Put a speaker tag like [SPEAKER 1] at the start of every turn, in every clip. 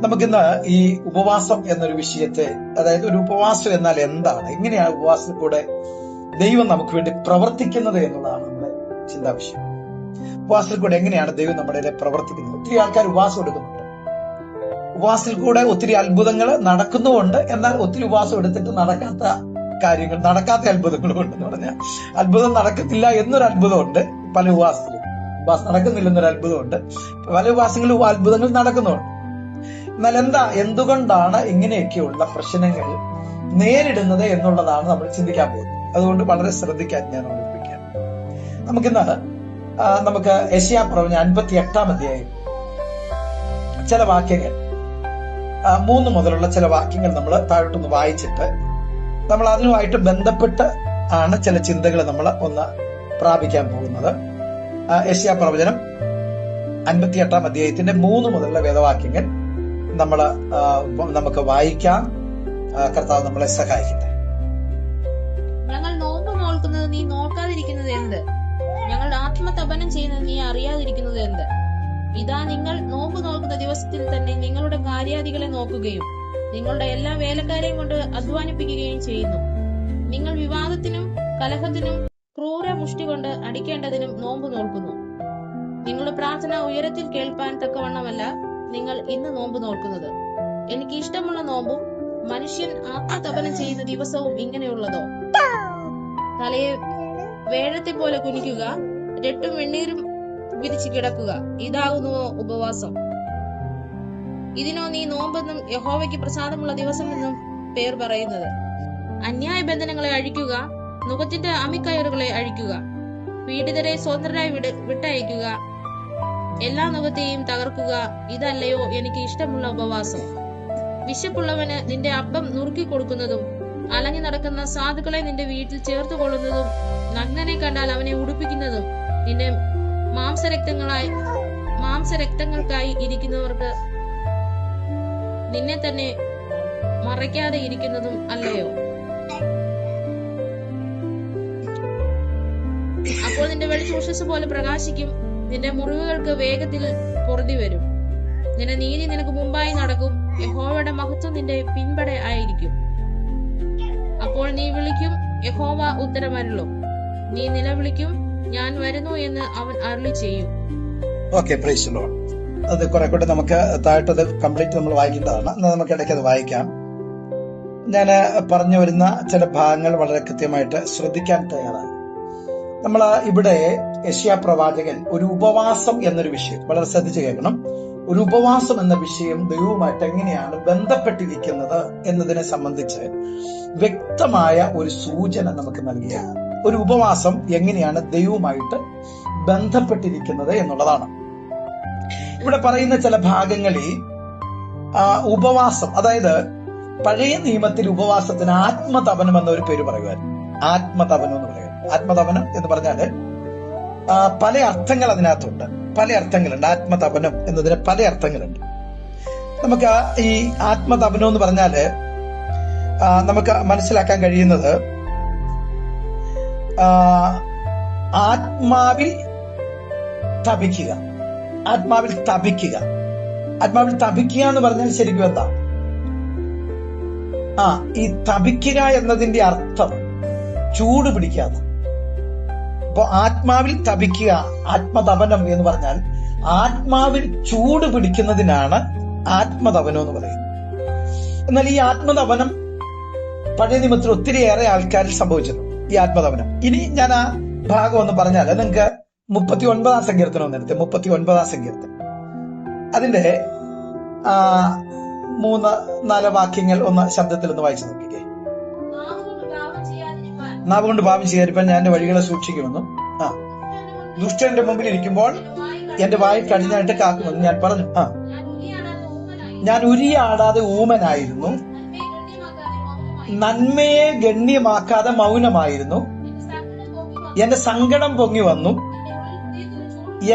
[SPEAKER 1] നമുക്കിന്ന് ഈ ഉപവാസം എന്നൊരു വിഷയത്തെ, അതായത് ഒരു ഉപവാസം എന്നാൽ എന്താണ്, എങ്ങനെയാണ് ഉപവാസത്തിൽ കൂടെ ദൈവം നമുക്ക് വേണ്ടി പ്രവർത്തിക്കുന്നത് എന്നുള്ളതാണ് നമ്മുടെ ചിന്താ വിഷയം. ഉപവാസത്തിൽ കൂടെ എങ്ങനെയാണ് ദൈവം നമ്മുടെ ഇടയിൽ പ്രവർത്തിക്കുന്നത്? ഒത്തിരി ആൾക്കാർ ഉപവാസം എടുക്കുന്നുണ്ട്. ഉപവാസത്തിൽ കൂടെ ഒത്തിരി അത്ഭുതങ്ങൾ നടക്കുന്നുമുണ്ട്. എന്നാൽ ഒത്തിരി ഉപവാസം എടുത്തിട്ട് നടക്കാത്ത അത്ഭുതങ്ങളും ഉണ്ടെന്ന് പറഞ്ഞാൽ, അത്ഭുതം നടക്കത്തില്ല എന്നൊരു അത്ഭുതമുണ്ട് പല ഉപവാസത്തിലും. ഉപവാസം നടക്കുന്നില്ലെന്നൊരു അത്ഭുതമുണ്ട്. പല ഉപവാസങ്ങളിലും അത്ഭുതങ്ങൾ നടക്കുന്നുണ്ട്. എന്നാൽ എന്തുകൊണ്ടാണ് ഇങ്ങനെയൊക്കെയുള്ള പ്രശ്നങ്ങൾ നേരിടുന്നത് എന്നുള്ളതാണ് നമ്മൾ ചിന്തിക്കാൻ പോകുന്നത്. അതുകൊണ്ട് വളരെ ശ്രദ്ധിക്കാൻ ഞാൻ ഓർമ്മിപ്പിക്കാം. നമുക്ക് യെശയ്യാ പ്രവചനം 58 അധ്യായം ചില വാക്യങ്ങൾ, 3 മുതലുള്ള ചില വാക്യങ്ങൾ നമ്മൾ താഴോട്ടൊന്ന് വായിച്ചിട്ട് നമ്മൾ അതിനുമായിട്ട് ബന്ധപ്പെട്ട് ആണ് ചില ചിന്തകൾ നമ്മൾ ഒന്ന് പ്രാപിക്കാൻ പോകുന്നത്. യെശയ്യാ പ്രവചനം 58 അധ്യായത്തിന്റെ 3 മുതലുള്ള വേദവാക്യങ്ങൾ നമുക്ക് വായിക്കാം. കർത്താവ് നമ്മളെ സഹായിക്കട്ടെ.
[SPEAKER 2] ഞങ്ങൾ നോമ്പ് നോൽക്കുന്നത് നീ നോക്കാതിരിക്കുന്നത് എന്ത്? ഞങ്ങൾ ആത്മതപനം ചെയ്യുന്നത് നീ അറിയാതിരിക്കുന്നത് എന്ത്? ഇതാ, നിങ്ങൾ നോമ്പ് നോക്കുന്ന ദിവസത്തിൽ തന്നെ നിങ്ങളുടെ കാര്യാദികളെ നോക്കുകയും നിങ്ങളുടെ എല്ലാ വേലക്കാരെയും കൊണ്ട് അധ്വാനിപ്പിക്കുകയും ചെയ്യുന്നു. നിങ്ങൾ വിവാദത്തിനും കലഹത്തിനും ക്രൂര മുഷ്ടി കൊണ്ട് അടിക്കേണ്ടതിനും നോമ്പ് നോൽക്കുന്നു. നിങ്ങളുടെ പ്രാർത്ഥന ഉയരത്തിൽ കേൾപ്പാൻ തക്കവണ്ണമല്ല നിങ്ങൾ ഇന്ന് നോമ്പ് നോൽക്കുന്നത്. എനിക്ക് ഇഷ്ടമുള്ള നോമ്പും മനുഷ്യൻ ആത്മതപനം ചെയ്യുന്ന ദിവസവും ഇങ്ങനെയുള്ളതോ? തലയെ വേഴത്തെ പോലെ കുനിക്കുക, രട്ടും വെണ്ണീരും വിരിച്ചു കിടക്കുക, ഇതാകുന്നുവോ ഉപവാസം? ഇതിനോ നീ നോമ്പെന്നും യഹോവയ്ക്ക് പ്രസാദമുള്ള ദിവസമെന്നും പേർ പറയുന്നത്? അന്യായ ബന്ധനങ്ങളെ അഴിക്കുക, നുകത്തിന്റെ അമിക്കയറുകളെ അഴിക്കുക, പീഡിതരെ സ്വതന്ത്രരായി വിട്ടയക്കുക, എല്ലാ നുകത്തെയും തകർക്കുക, ഇതല്ലയോ എനിക്ക് ഇഷ്ടമുള്ള ഉപവാസം? വിശപ്പുള്ളവന് നിന്റെ അപ്പം നുറുക്കി കൊടുക്കുന്നതും അലഞ്ഞു നടക്കുന്ന സാധുക്കളെ നിന്റെ വീട്ടിൽ ചേർത്തുകൊള്ളുന്നതും നഗ്നനെ കണ്ടാൽ അവനെ ഉടുപ്പിക്കുന്നതും നിന്റെ മാംസരക്തങ്ങൾക്കായി ഇരിക്കുന്നവർക്ക് നിന്നെ തന്നെ മറയ്ക്കാതെ ഇരിക്കുന്നതും അല്ലയോ? അപ്പോൾ നിന്റെ വെളിച്ചം ഉഷസ് പോലെ പ്രകാശിക്കും, നിന്റെ മുറിവുകൾക്ക് വേഗത്തിൽ പൊറുതി വരും. നിന്റെ നീതി നിനക്ക് മുമ്പായി നടക്കും, യഹോവയുടെ മഹത്വം നിന്റെ പിൻപടെ ആയിരിക്കും. അപ്പോൾ നീ വിളിക്കും, യഹോവ ഉത്തരമരുളും. നീ നിലവിളിക്കും, ഞാൻ വരുന്നു എന്ന് അവൻ അരുളി ചെയ്യും.
[SPEAKER 1] Okay, price the Lord. അത് കുറെ കൂടെ നമുക്ക് താഴത്തത് കംപ്ലീറ്റ് നമ്മൾ വായിക്കേണ്ടതാണ്. എന്നാൽ നമുക്ക് ഇടയ്ക്ക് അത് വായിക്കാം. ഞാൻ പറഞ്ഞു വരുന്ന ചില ഭാഗങ്ങൾ വളരെ കൃത്യമായിട്ട് ശ്രദ്ധിക്കാൻ തയ്യാറാണ്. നമ്മൾ ഇവിടെ യെശയ്യാ പ്രവാചകൻ ഒരു ഉപവാസം എന്നൊരു വിഷയം വളരെ ശ്രദ്ധിച്ചു കേൾക്കണം. ഒരു ഉപവാസം എന്ന വിഷയം ദൈവവുമായിട്ട് എങ്ങനെയാണ് ബന്ധപ്പെട്ടിരിക്കുന്നത് എന്നതിനെ സംബന്ധിച്ച് വ്യക്തമായ ഒരു സൂചന നമുക്ക് നൽകിയാണ്. ഒരു ഉപവാസം എങ്ങനെയാണ് ദൈവവുമായിട്ട് ബന്ധപ്പെട്ടിരിക്കുന്നത് എന്നുള്ളതാണ്. ഇവിടെ പറയുന്ന ചില ഭാഗങ്ങളിൽ ഉപവാസം, അതായത് പഴയ നിയമത്തിൽ ഉപവാസത്തിന് ആത്മതപനം എന്നൊരു പേര് പറയുമായിരുന്നു. ആത്മതപനം എന്ന് പറയുന്നത്, ആത്മതപനം എന്ന് പറഞ്ഞാല് പല അർത്ഥങ്ങൾ അതിനകത്തുണ്ട്, പല അർത്ഥങ്ങളുണ്ട്. ആത്മതപനം എന്നതിന് പല അർത്ഥങ്ങളുണ്ട്. നമുക്ക് ഈ ആത്മതപനം എന്ന് പറഞ്ഞാല് നമുക്ക് മനസ്സിലാക്കാൻ കഴിയുന്നത് ആത്മാവിൽ തപിക്കുക. ആത്മാവിൽ തപിക്കുക എന്ന് പറഞ്ഞാൽ ശരിക്കും എന്താ? ഈ തപിക്കുക എന്നതിന്റെ അർത്ഥം ചൂട് പിടിക്കാതെ. അപ്പൊ ആത്മാവിൽ തപിക്കുക, ആത്മതപനം എന്ന് പറഞ്ഞാൽ ആത്മാവിൽ ചൂട് പിടിക്കുന്നതിനാണ് ആത്മതപനം എന്ന് പറയുന്നത്. എന്നാൽ ഈ ആത്മതപനം പഴയ നിയമത്തിൽ ഒത്തിരിയേറെ ആൾക്കാരിൽ സംഭവിച്ചിട്ടുണ്ട്, ഈ ആത്മതപനം. ഇനി ഞാൻ ആ ഭാഗം ഒന്ന് പറഞ്ഞാൽ നിങ്ങൾക്ക് 39 സങ്കീർത്തനം ഒന്ന് എടുത്ത്, 39 സങ്കീർത്തനം അതിന്റെ 3-4 വാക്യങ്ങൾ ഒന്ന് ശബ്ദത്തിൽ ഒന്ന് വായിച്ചു നോക്കിക്കേ. നാവ് കൊണ്ട് പാപം ചെയ്യാതിരിക്കാൻ ഞാൻ എന്റെ വഴികളെ സൂക്ഷിക്കുമെന്നും ദുഷ്ടന്റെ മുമ്പിൽ ഇരിക്കുമ്പോൾ എന്റെ വായിൽ കടിഞ്ഞായിട്ട് കാക്കുമെന്നും ഞാൻ പറഞ്ഞു. ഞാൻ ഉരിയാടാതെ ഊമനായിരുന്നു, നന്മയെ ഗണ്യമാക്കാതെ മൗനമായിരുന്നു. എന്റെ സങ്കടം പൊങ്ങി വന്നു,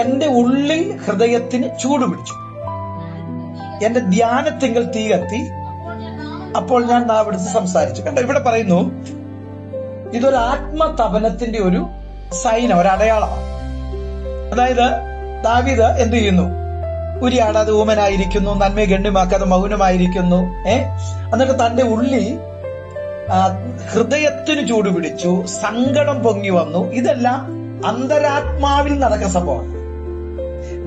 [SPEAKER 1] എന്റെ ഉള്ളിൽ ഹൃദയത്തിന് ചൂടുപിടിച്ചു. എന്റെ ധ്യാനത്തിങ്കൽ തീ കത്തി, അപ്പോൾ ഞാൻ നാവെടുത്ത് സംസാരിച്ചു. കണ്ടോ, ഇവിടെ പറയുന്നു ഇതൊരു ആത്മതപനത്തിന്റെ ഒരു സൈനം, ഒരു അടയാളമാണ്. അതായത് ദാവീദ് എന്ത് ചെയ്യുന്നു? ഉരിയാടാതെ അത് ഊമനായിരിക്കുന്നു, നന്മയെ ഗണ്യമാക്കാതെ മൗനമായിരിക്കുന്നു. എന്നിട്ട് തന്റെ ഉള്ളിൽ ഹൃദയത്തിന് ചൂട് പിടിച്ചു, സങ്കടം പൊങ്ങി വന്നു. ഇതെല്ലാം അന്തരാത്മാവിൽ നടക്കുന്ന സംഭവമാണ്.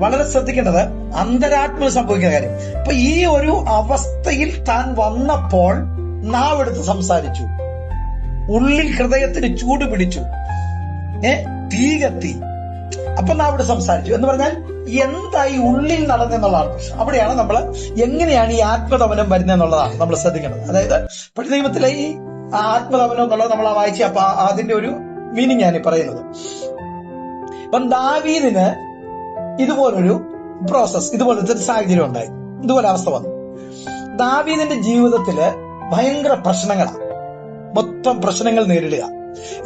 [SPEAKER 1] വളരെ ശ്രദ്ധിക്കേണ്ടത് അന്തരാത്മാവിൽ സംഭവിക്കുന്ന കാര്യം. അപ്പൊ ഈ ഒരു അവസ്ഥയിൽ താൻ വന്നപ്പോൾ നാവെടുത്ത് സംസാരിച്ചു, ഉള്ളിൽ ഹൃദയത്തിന് ചൂട് പിടിച്ചു, തീ കത്തി. അപ്പൊ നാവെടുത്ത് സംസാരിച്ചു എന്ന് പറഞ്ഞാൽ എന്തായി ഉള്ളിൽ നടന്നെന്നുള്ളതാണ് പ്രശ്നം. അവിടെയാണ് നമ്മൾ എങ്ങനെയാണ് ഈ ആത്മതപനം വരുന്നതെന്നുള്ളതാണ് നമ്മൾ ശ്രദ്ധിക്കേണ്ടത്. അതായത് പഴയ നിയമത്തിലെ ഈ ആത്മതപനം എന്നുള്ളത് നമ്മൾ വായിച്ച, അപ്പൊ അതിന്റെ ഒരു മീനിങ് ഞാൻ പറയുന്നത്. അപ്പം ദാവീദിന് ഇതുപോലൊരു പ്രോസസ്, ഇതുപോലത്തെ ഒരു സാഹചര്യം ഉണ്ടായി, ഇതുപോലെ അവസ്ഥ വന്നു. ദാവീദിന്റെ ജീവിതത്തില് ഭയങ്കര പ്രശ്നങ്ങളാണ്, മൊത്തം പ്രശ്നങ്ങൾ നേരിടുക.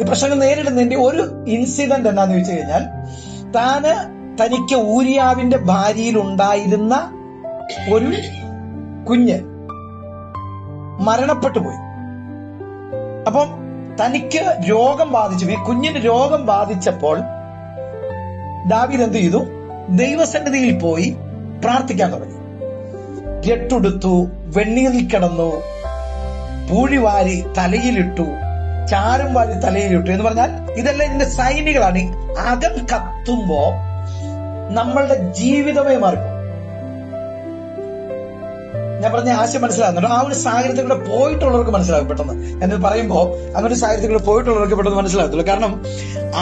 [SPEAKER 1] ഈ പ്രശ്നങ്ങൾ നേരിടുന്നതിന്റെ ഒരു ഇൻസിഡന്റ് എന്താന്ന് ചോദിച്ചു കഴിഞ്ഞാൽ, തനിക്ക് ഊരിയാവിന്റെ ഭാര്യയിൽ ഉണ്ടായിരുന്ന ഒരു കുഞ്ഞ് മരണപ്പെട്ടു പോയി. അപ്പം തനിക്ക് രോഗം ബാധിച്ചു. ഈ കുഞ്ഞിന് രോഗം ബാധിച്ചപ്പോൾ ദാവീദ് എന്ത് ചെയ്തു? ദൈവസന്നിധിയിൽ പോയി പ്രാർത്ഥിക്കാൻ തുടങ്ങി. രട്ടുടുത്തു, വെണ്ണീറിൽ കിടന്നു, പൂഴിവാരി തലയിലിട്ടു, ചാരം വാരി തലയിലിട്ടു എന്ന് പറഞ്ഞാൽ ഇതെല്ലാം ഇതിന്റെ സൈനികളാണ്. അകം കത്തുമ്പോ നമ്മളുടെ ജീവിതമേ മാറിപ്പോ. ഞാൻ പറഞ്ഞ ആശയം മനസ്സിലാകുന്നുണ്ടോ? ആ ഒരു സാഹചര്യത്തിൽ കൂടെ പോയിട്ടുള്ളവർക്ക് മനസ്സിലാകും പെട്ടെന്ന്. എന്ന് പറയുമ്പോ അങ്ങനെ ഒരു സാഹചര്യത്തിൽ കൂടെ പോയിട്ടുള്ളവർക്ക് പെട്ടെന്ന് മനസ്സിലാകത്തുള്ളൂ. കാരണം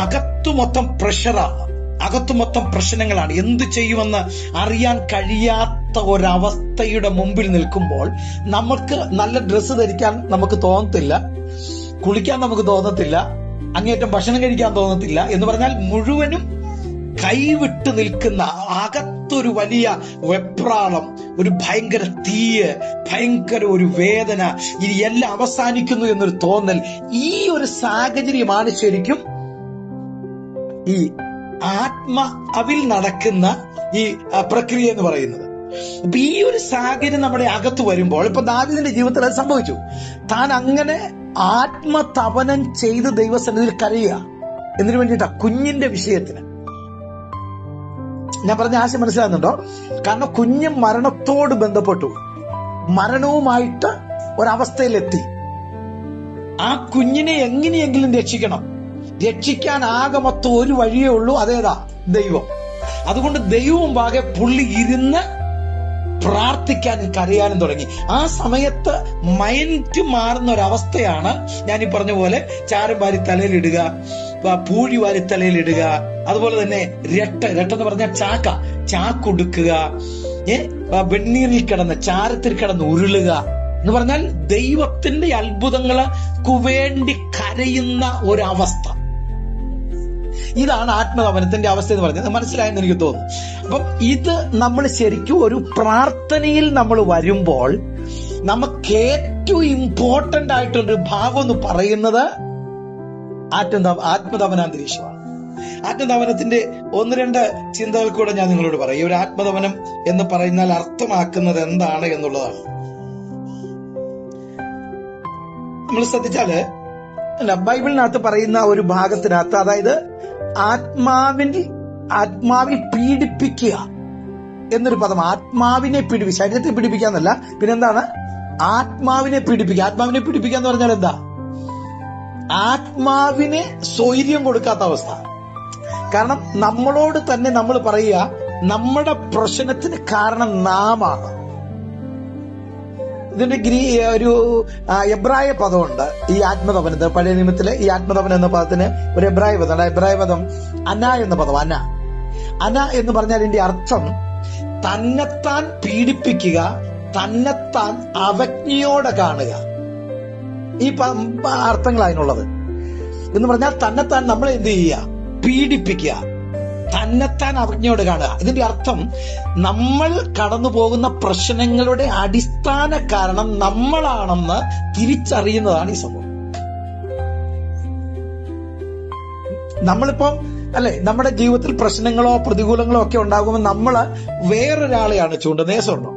[SPEAKER 1] അകത്തു മൊത്തം പ്രഷറാണ്, അകത്തു മൊത്തം പ്രശ്നങ്ങളാണ്. എന്ത് ചെയ്യുമെന്ന് അറിയാൻ കഴിയാത്ത ഒരവസ്ഥയുടെ മുമ്പിൽ നിൽക്കുമ്പോൾ നമുക്ക് നല്ല ഡ്രസ്സ് ധരിക്കാൻ നമുക്ക് തോന്നത്തില്ല, കുളിക്കാൻ നമുക്ക് തോന്നത്തില്ല, അങ്ങേറ്റം ഭക്ഷണം കഴിക്കാൻ തോന്നത്തില്ല. എന്ന് പറഞ്ഞാൽ മുഴുവനും കൈവിട്ട് നിൽക്കുന്ന അകത്തൊരു വലിയ വെപ്രാളം, ഒരു ഭയങ്കര തീയ്, ഭയങ്കര ഒരു വേദന, ഇനി എല്ലാം അവസാനിക്കുന്നു എന്നൊരു തോന്നൽ. ഈ ഒരു സാഹചര്യമാണ് ശരിക്കും ഈ ആത്മാവിൽ നടക്കുന്ന ഈ പ്രക്രിയ എന്ന് പറയുന്നത്. അപ്പൊ ഈ ഒരു സാഹചര്യം നമ്മുടെ അകത്ത് വരുമ്പോൾ, ഇപ്പൊ ദാവീദിന്റെ ജീവിതത്തിൽ അത് സംഭവിച്ചു. താൻ അങ്ങനെ ആത്മതപനം ചെയ്ത് ദൈവസന്നിധിയിൽ കരയുക. എന്തിനു വേണ്ടിയിട്ടാ? കുഞ്ഞിന്റെ വിഷയത്തിന്. ഞാൻ പറഞ്ഞ ആശയം മനസ്സിലാകുന്നുണ്ടോ? കാരണം കുഞ്ഞ് മരണത്തോട് ബന്ധപ്പെട്ടു, മരണവുമായിട്ട് ഒരവസ്ഥയിലെത്തി. ആ കുഞ്ഞിനെ എങ്ങനെയെങ്കിലും രക്ഷിക്കണം. രക്ഷിക്കാൻ ആകെ മൊത്തം ഒരു വഴിയേ ഉള്ളൂ, അതേതാ? ദൈവം. അതുകൊണ്ട് ദൈവവും പാകെ പുള്ളി ഇരുന്ന് പ്രാർത്ഥിക്കാനും കരയാനും തുടങ്ങി. ആ സമയത്ത് മൈൻഡ് മാറുന്ന ഒരവസ്ഥയാണ് ഞാൻ ഈ പറഞ്ഞ പോലെ ചാരം വാരി തലയിലിടുക, പൂഴി വാരി തലയിലിടുക, അതുപോലെ തന്നെ രട്ടെന്ന് പറഞ്ഞാൽ ചാക്കുടുക്കുക, വെണ്ണീറിൽ കിടന്ന് ചാരത്തിൽ കിടന്ന് ഉരുളുക എന്ന് പറഞ്ഞാൽ ദൈവത്തിന്റെ അത്ഭുതങ്ങൾക്ക് വേണ്ടി കരയുന്ന ഒരവസ്ഥ. ഇതാണ് ആത്മതപനത്തിന്റെ അവസ്ഥ എന്ന് പറയുന്നത്. മനസ്സിലായെന്ന് എനിക്ക് തോന്നുന്നു. അപ്പം ഇത് നമ്മൾ ശരിക്കും ഒരു പ്രാർത്ഥനയിൽ നമ്മൾ വരുമ്പോൾ നമുക്ക് ഏറ്റവും ഇമ്പോർട്ടന്റ് ആയിട്ടൊരു ഭാഗം എന്ന് പറയുന്നത് ആത്മതപനാന്തരീക്ഷമാണ്. ആത്മതപനത്തിന്റെ ഒന്ന് രണ്ട് ചിന്തകൾ കൂടെ ഞാൻ നിങ്ങളോട് പറയും. ഒരു ആത്മതപനം എന്ന് പറയുന്നാൽ അർത്ഥമാക്കുന്നത് എന്താണ് എന്നുള്ളതാണ്. നമ്മൾ ശ്രദ്ധിച്ചാല് ബൈബിളിനകത്ത് പറയുന്ന ഒരു ഭാഗത്തിനകത്ത്, അതായത് ആത്മാവിൽ പീഡിപ്പിക്കുക എന്നൊരു പദം. ആത്മാവിനെ പീഡിപ്പിക്കുക, ശരീരത്തെ പീഡിപ്പിക്കാന്നല്ല, പിന്നെന്താണ്? ആത്മാവിനെ പീഡിപ്പിക്കുക. ആത്മാവിനെ പീഡിപ്പിക്കുക എന്ന് പറഞ്ഞാൽ എന്താ? ആത്മാവിനെ സ്വൈര്യം കൊടുക്കാത്ത അവസ്ഥ. കാരണം നമ്മളോട് തന്നെ നമ്മൾ പറയുക, നമ്മുടെ പ്രശ്നത്തിന് കാരണം നാമാണ്. ഇതിന്റെ ഒരു എബ്രായ പദമുണ്ട് ഈ ആത്മതപനത്തിന്. പഴയ നിയമത്തിലെ ഈ ആത്മതപനം എന്ന പദത്തിന് ഒരു എബ്രായ പദം. എബ്രായ പദം അന എന്ന പദം. അന എന്ന് പറഞ്ഞാൽ ഇതിന്റെ അർത്ഥം തന്നെത്താൻ പീഡിപ്പിക്കുക, തന്നെത്താൻ അവജ്ഞയോടെ കാണുക. ഈ അർത്ഥങ്ങൾ അതിനുള്ളത്. എന്ന് പറഞ്ഞാൽ തന്നെത്താൻ നമ്മളെ എന്ത് ചെയ്യുക? പീഡിപ്പിക്കുക, തന്നെത്താൻ അവജ്ഞയോട് കാണുക. ഇതിന്റെ അർത്ഥം നമ്മൾ കടന്നു പോകുന്ന പ്രശ്നങ്ങളുടെ അടിസ്ഥാന കാരണം നമ്മളാണെന്ന് തിരിച്ചറിയുന്നതാണ് ഈ സംഭവം. നമ്മളിപ്പം നമ്മുടെ ജീവിതത്തിൽ പ്രശ്നങ്ങളോ പ്രതികൂലങ്ങളോ ഒക്കെ ഉണ്ടാകുമ്പോൾ നമ്മള് വേറൊരാളെയാണ് ചൂണ്ടുന്നത്. നേസമുണ്ടോ?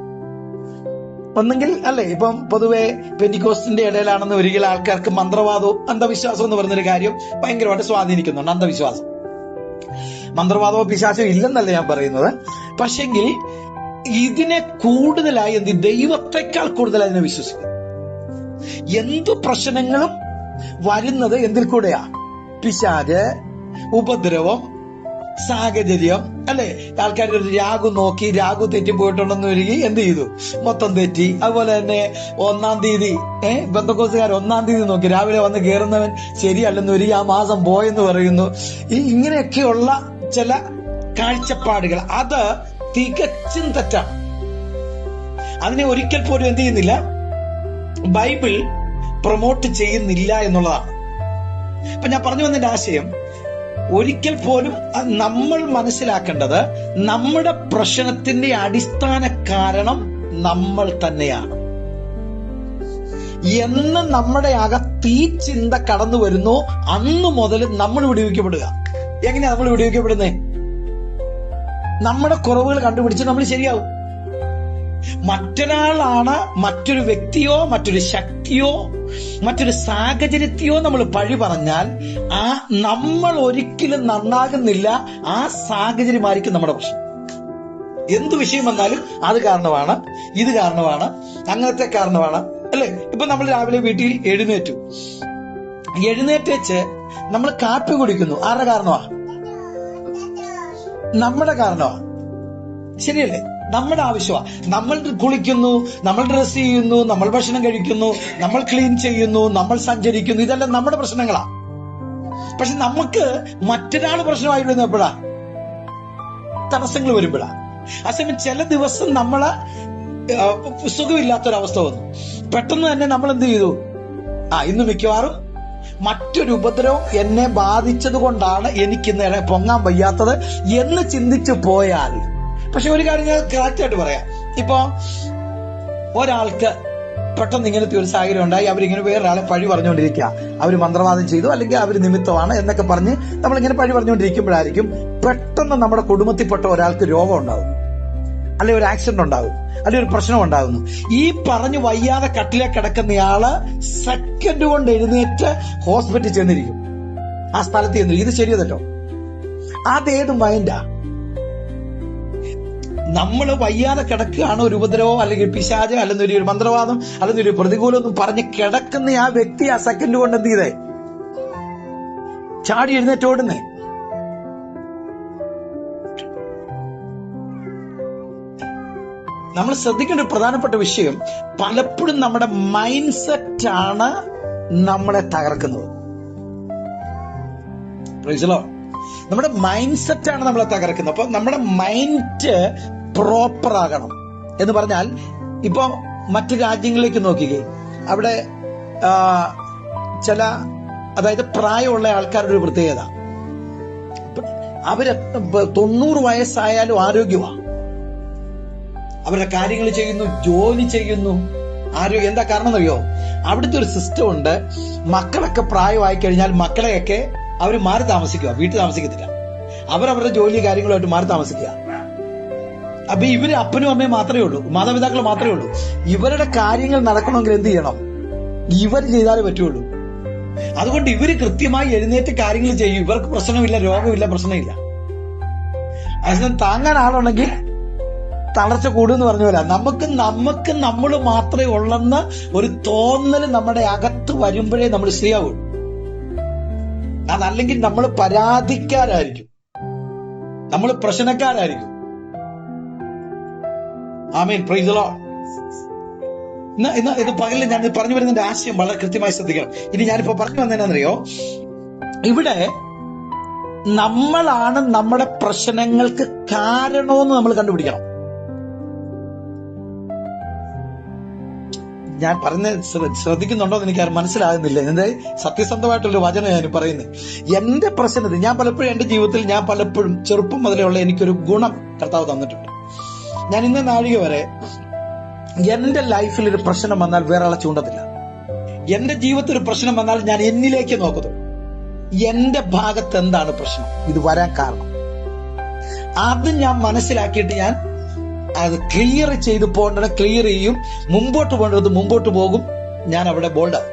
[SPEAKER 1] ഒന്നെങ്കിൽ ഇപ്പം പൊതുവെ പെന്റിക്കോസ്റ്റിന്റെ ഇടയിലാണെന്ന് ഒരിക്കലും ആൾക്കാർക്ക് മന്ത്രവാദവും അന്ധവിശ്വാസവും എന്ന് പറയുന്നൊരു കാര്യം ഭയങ്കരമായിട്ട് സ്വാധീനിക്കുന്നുണ്ട്. അന്ധവിശ്വാസം, മന്ത്രവാദമോ പിശാചോ ഇല്ലെന്നല്ല ഞാൻ പറയുന്നത്. പക്ഷെങ്കിൽ ഇതിനെ കൂടുതലായി ദൈവത്തെക്കാൾ കൂടുതൽ അതിനെ വിശ്വസിക്കും. എന്തു പ്രശ്നങ്ങളും വരുന്നത് എന്തിൽ കൂടെയാ? പിശാച്, ഉപദ്രവം, സാഹചര്യം, അല്ലെ? ആൾക്കാരുടെ രാഗു നോക്കി, രാഗു തെറ്റിപ്പോയിട്ടുണ്ടെന്ന് വരികയും എന്ത് ചെയ്തു? മൊത്തം തെറ്റി. അതുപോലെ തന്നെ 1-ാം തീയതി ബന്ധക്കോസുകാർ 1-ാം തീയതി നോക്കി രാവിലെ വന്ന് കയറുന്നവൻ ശരിയല്ലെന്ന് വരികയും ആ മാസം പോയെന്ന് പറയുന്നു. ഇങ്ങനെയൊക്കെയുള്ള ചില കാഴ്ചപ്പാടുകൾ, അത് തികച്ചും തെറ്റാണ്. അതിനെ ഒരിക്കൽ പോലും എന്ത് ചെയ്യുന്നില്ല, ബൈബിൾ പ്രൊമോട്ട് ചെയ്യുന്നില്ല എന്നുള്ളതാണ്. അപ്പൊ ഞാൻ പറഞ്ഞു വന്നതിന്റെ ആശയം, ഒരിക്കൽ പോലും നമ്മൾ മനസ്സിലാക്കേണ്ടത് നമ്മുടെ പ്രശ്നത്തിന്റെ അടിസ്ഥാന കാരണം നമ്മൾ തന്നെയാണ് എന്ന് നമ്മുടെ അകത്ത് ഈ ചിന്ത കടന്നു വരുന്നു. അന്ന് മുതൽ നമ്മൾ വിടുവിക്കപ്പെടുക. എങ്ങനെയാ നമ്മൾ വിടുവിക്കപ്പെടുന്നേ? നമ്മുടെ കുറവുകൾ കണ്ടുപിടിച്ച് നമ്മൾ ശരിയാവും. മറ്റൊരാളാണ്, മറ്റൊരു വ്യക്തിയോ മറ്റൊരു ശക്തിയോ മറ്റൊരു സാഹചര്യത്തെയോ നമ്മൾ പഴി പറഞ്ഞാൽ ആ നമ്മൾ ഒരിക്കലും നന്നാകുന്നില്ല. ആ സാഹചര്യമായിരിക്കും നമ്മുടെ പ്രശ്നം. എന്ത് വിഷയം വന്നാലും അത് കാരണമാണ്, ഇത് കാരണമാണ്, അങ്ങനത്തെ കാരണമാണ്, അല്ലെ? ഇപ്പൊ നമ്മൾ രാവിലെ വീട്ടിൽ എഴുന്നേറ്റേച്ച് നമ്മൾ കാപ്പി കുടിക്കുന്നു. ആരുടെ കാരണമാ? നമ്മുടെ കാരണമാ. ശരിയല്ലേ? നമ്മുടെ ആവശ്യമാണ്. നമ്മൾ കുളിക്കുന്നു, നമ്മൾ ഡ്രസ് ചെയ്യുന്നു, നമ്മൾ ഭക്ഷണം കഴിക്കുന്നു, നമ്മൾ ക്ലീൻ ചെയ്യുന്നു, നമ്മൾ സഞ്ചരിക്കുന്നു. ഇതെല്ലാം നമ്മുടെ പ്രശ്നങ്ങളാ. പക്ഷെ നമുക്ക് മറ്റൊരാൾ പ്രശ്നമായി വിടുന്ന എപ്പോഴാ? തടസ്സങ്ങൾ വരുമ്പോഴാ. അതേസമയം ചില ദിവസം നമ്മള് സുഖമില്ലാത്തൊരവസ്ഥ വന്നു, പെട്ടെന്ന് തന്നെ നമ്മൾ എന്ത് ചെയ്തു? ഇന്ന് മിക്കവാറും മറ്റൊരു ഉപദ്രവം എന്നെ ബാധിച്ചത് കൊണ്ടാണ് എനിക്കിന്ന് പൊങ്ങാൻ വയ്യാത്തത് എന്ന് ചിന്തിച്ചു പോയാൽ. പക്ഷെ ഒരു കാര്യം ഞാൻ കറക്റ്റായിട്ട് പറയാം. ഇപ്പൊ ഒരാൾക്ക് പെട്ടെന്ന് ഇങ്ങനത്തെ ഒരു സാഹചര്യം ഉണ്ടായി, അവരിങ്ങനെ വേറൊരാളെ പഴി പറഞ്ഞുകൊണ്ടിരിക്കുക. അവർ മന്ത്രവാദം ചെയ്തു, അല്ലെങ്കിൽ അവർ നിമിത്തമാണ് എന്നൊക്കെ പറഞ്ഞ് നമ്മളിങ്ങനെ പഴി പറഞ്ഞുകൊണ്ടിരിക്കുമ്പോഴായിരിക്കും പെട്ടെന്ന് നമ്മുടെ കുടുംബത്തിൽപ്പെട്ട ഒരാൾക്ക് രോഗം ഉണ്ടാകും, അല്ലെങ്കിൽ ഒരു ആക്സിഡന്റ് ഉണ്ടാകും, അല്ലെങ്കിൽ ഒരു പ്രശ്നം ഉണ്ടാകുന്നു. ഈ പറഞ്ഞു വയ്യാതെ കട്ടിലെ കിടക്കുന്നയാള് സെക്കൻഡ് കൊണ്ട് എഴുന്നേറ്റ് ഹോസ്പിറ്റലിൽ ചെന്നിരിക്കും, ആ സ്ഥലത്ത് ചെന്നിരിക്കും. ഇത് ശരിയോ തെറ്റോ? അതേത് മൈൻഡാ? നമ്മൾ വയ്യാതെ കിടക്കുകയാണ്, ഒരു ഉപദ്രവം അല്ലെങ്കിൽ പിശാച് അല്ലെങ്കിൽ ഒരു മന്ത്രവാദം അല്ലെങ്കിൽ ഒരു പ്രതികൂലം ഒന്നും പറഞ്ഞ് കിടക്കുന്ന ആ വ്യക്തി ആ സെക്കൻഡ് കൊണ്ട് എന്ത് ചെയ്തേ? ചാടി എഴുന്നേറ്റ് ഓടുന്നേ. നമ്മൾ ശ്രദ്ധിക്കേണ്ട ഒരു പ്രധാനപ്പെട്ട വിഷയം, പലപ്പോഴും നമ്മുടെ മൈൻഡ് സെറ്റ് ആണ് നമ്മളെ തകർക്കുന്നത്. നമ്മുടെ മൈൻഡ് സെറ്റ് ആണ് നമ്മളെ തകർക്കുന്നത്. അപ്പൊ നമ്മുടെ മൈൻഡ് പ്രോപ്പർ ആകണം എന്ന് പറഞ്ഞാൽ, ഇപ്പൊ മറ്റു രാജ്യങ്ങളിലേക്ക് നോക്കിക്കേ, അവിടെ ചില, അതായത് പ്രായമുള്ള ആൾക്കാരുടെ ഒരു പ്രത്യേകത, അവര് 90 വയസ്സായാലും ആരോഗ്യമാണ്. അവരുടെ കാര്യങ്ങൾ ചെയ്യുന്നു, ജോലി ചെയ്യുന്നു, ആരോഗ്യം. എന്താ കാരണം എന്നറിയോ? അവിടുത്തെ ഒരു സിസ്റ്റം ഉണ്ട്. മക്കളൊക്കെ പ്രായമായി കഴിഞ്ഞാൽ മക്കളെയൊക്കെ അവർ മാറി താമസിക്കുക, വീട്ടിൽ താമസിക്കത്തില്ല. അവരവരുടെ ജോലി കാര്യങ്ങളുമായിട്ട് മാറി താമസിക്കുക. അപ്പൊ ഇവര് അപ്പനും അമ്മയും മാത്രമേ ഉള്ളൂ, മാതാപിതാക്കൾ മാത്രമേ ഉള്ളൂ. ഇവരുടെ കാര്യങ്ങൾ നടക്കണമെങ്കിൽ എന്ത് ചെയ്യണം? ഇവർ ചെയ്താലേ പറ്റുള്ളൂ. അതുകൊണ്ട് ഇവര് കൃത്യമായി എഴുന്നേറ്റ് കാര്യങ്ങൾ ചെയ്യും. ഇവർക്ക് പ്രശ്നമില്ല, രോഗമില്ല, പ്രശ്നമില്ല. അതിന് താങ്ങാൻ ആളുണ്ടെങ്കിൽ തളർച്ച കൂടുമെന്ന് പറഞ്ഞ പോലെ നമുക്ക് നമ്മൾ മാത്രമേ ഉള്ളെന്ന് ഒരു തോന്നൽ നമ്മുടെ അകത്ത് വരുമ്പോഴേ നമ്മൾ ശരിയാവുള്ളൂ. അതല്ലെങ്കിൽ നമ്മൾ പരാതിക്കാരായിരിക്കും, നമ്മൾ പ്രശ്നക്കാരായിരിക്കും. ആമേൻ, പ്രൈസ് ദി ലോർഡ്. ഇത് പകലിൽ ഞാൻ പറഞ്ഞു വരുന്നതിന്റെ ആശയം വളരെ കൃത്യമായി ശ്രദ്ധിക്കണം. ഇനി ഞാനിപ്പോ പറഞ്ഞു വന്നതെന്നറിയോ? ഇവിടെ നമ്മളാണ് നമ്മുടെ പ്രശ്നങ്ങൾക്ക് കാരണമെന്ന് നമ്മൾ കണ്ടുപിടിക്കണം. ഞാൻ പറയുന്നത് ശ്രദ്ധിക്കുന്നുണ്ടോ എന്ന് എനിക്ക് മനസ്സിലാകുന്നില്ല. എന്റെ സത്യസന്ധമായിട്ടുള്ള വചനം ഞാൻ പറയുന്നത്. എന്റെ പ്രശ്നത്തിൽ ഞാൻ പലപ്പോഴും എന്റെ ജീവിതത്തിൽ ഞാൻ പലപ്പോഴും ചെറുപ്പം മുതലുള്ള എനിക്കൊരു ഗുണം കർത്താവ് തന്നിട്ടുണ്ട്. ഞാൻ ഇന്ന് നാഴിക വരെ എന്റെ ലൈഫിൽ ഒരു പ്രശ്നം വന്നാൽ വേറെ ആളെ ചൂണ്ടത്തില്ല. എന്റെ ജീവിതത്തിൽ ഒരു പ്രശ്നം വന്നാൽ ഞാൻ എന്നിലേക്ക് നോക്കത്തുള്ളൂ. എന്റെ ഭാഗത്ത് എന്താണ് പ്രശ്നം, ഇത് വരാൻ കാരണം, അത് ഞാൻ മനസ്സിലാക്കിയിട്ട് ഞാൻ അത് ക്ലിയർ ചെയ്ത് പോകേണ്ടത് ക്ലിയർ ചെയ്യും, മുമ്പോട്ട് പോകേണ്ടത് മുമ്പോട്ട് പോകും. ഞാൻ അവിടെ ബോൾഡാവും.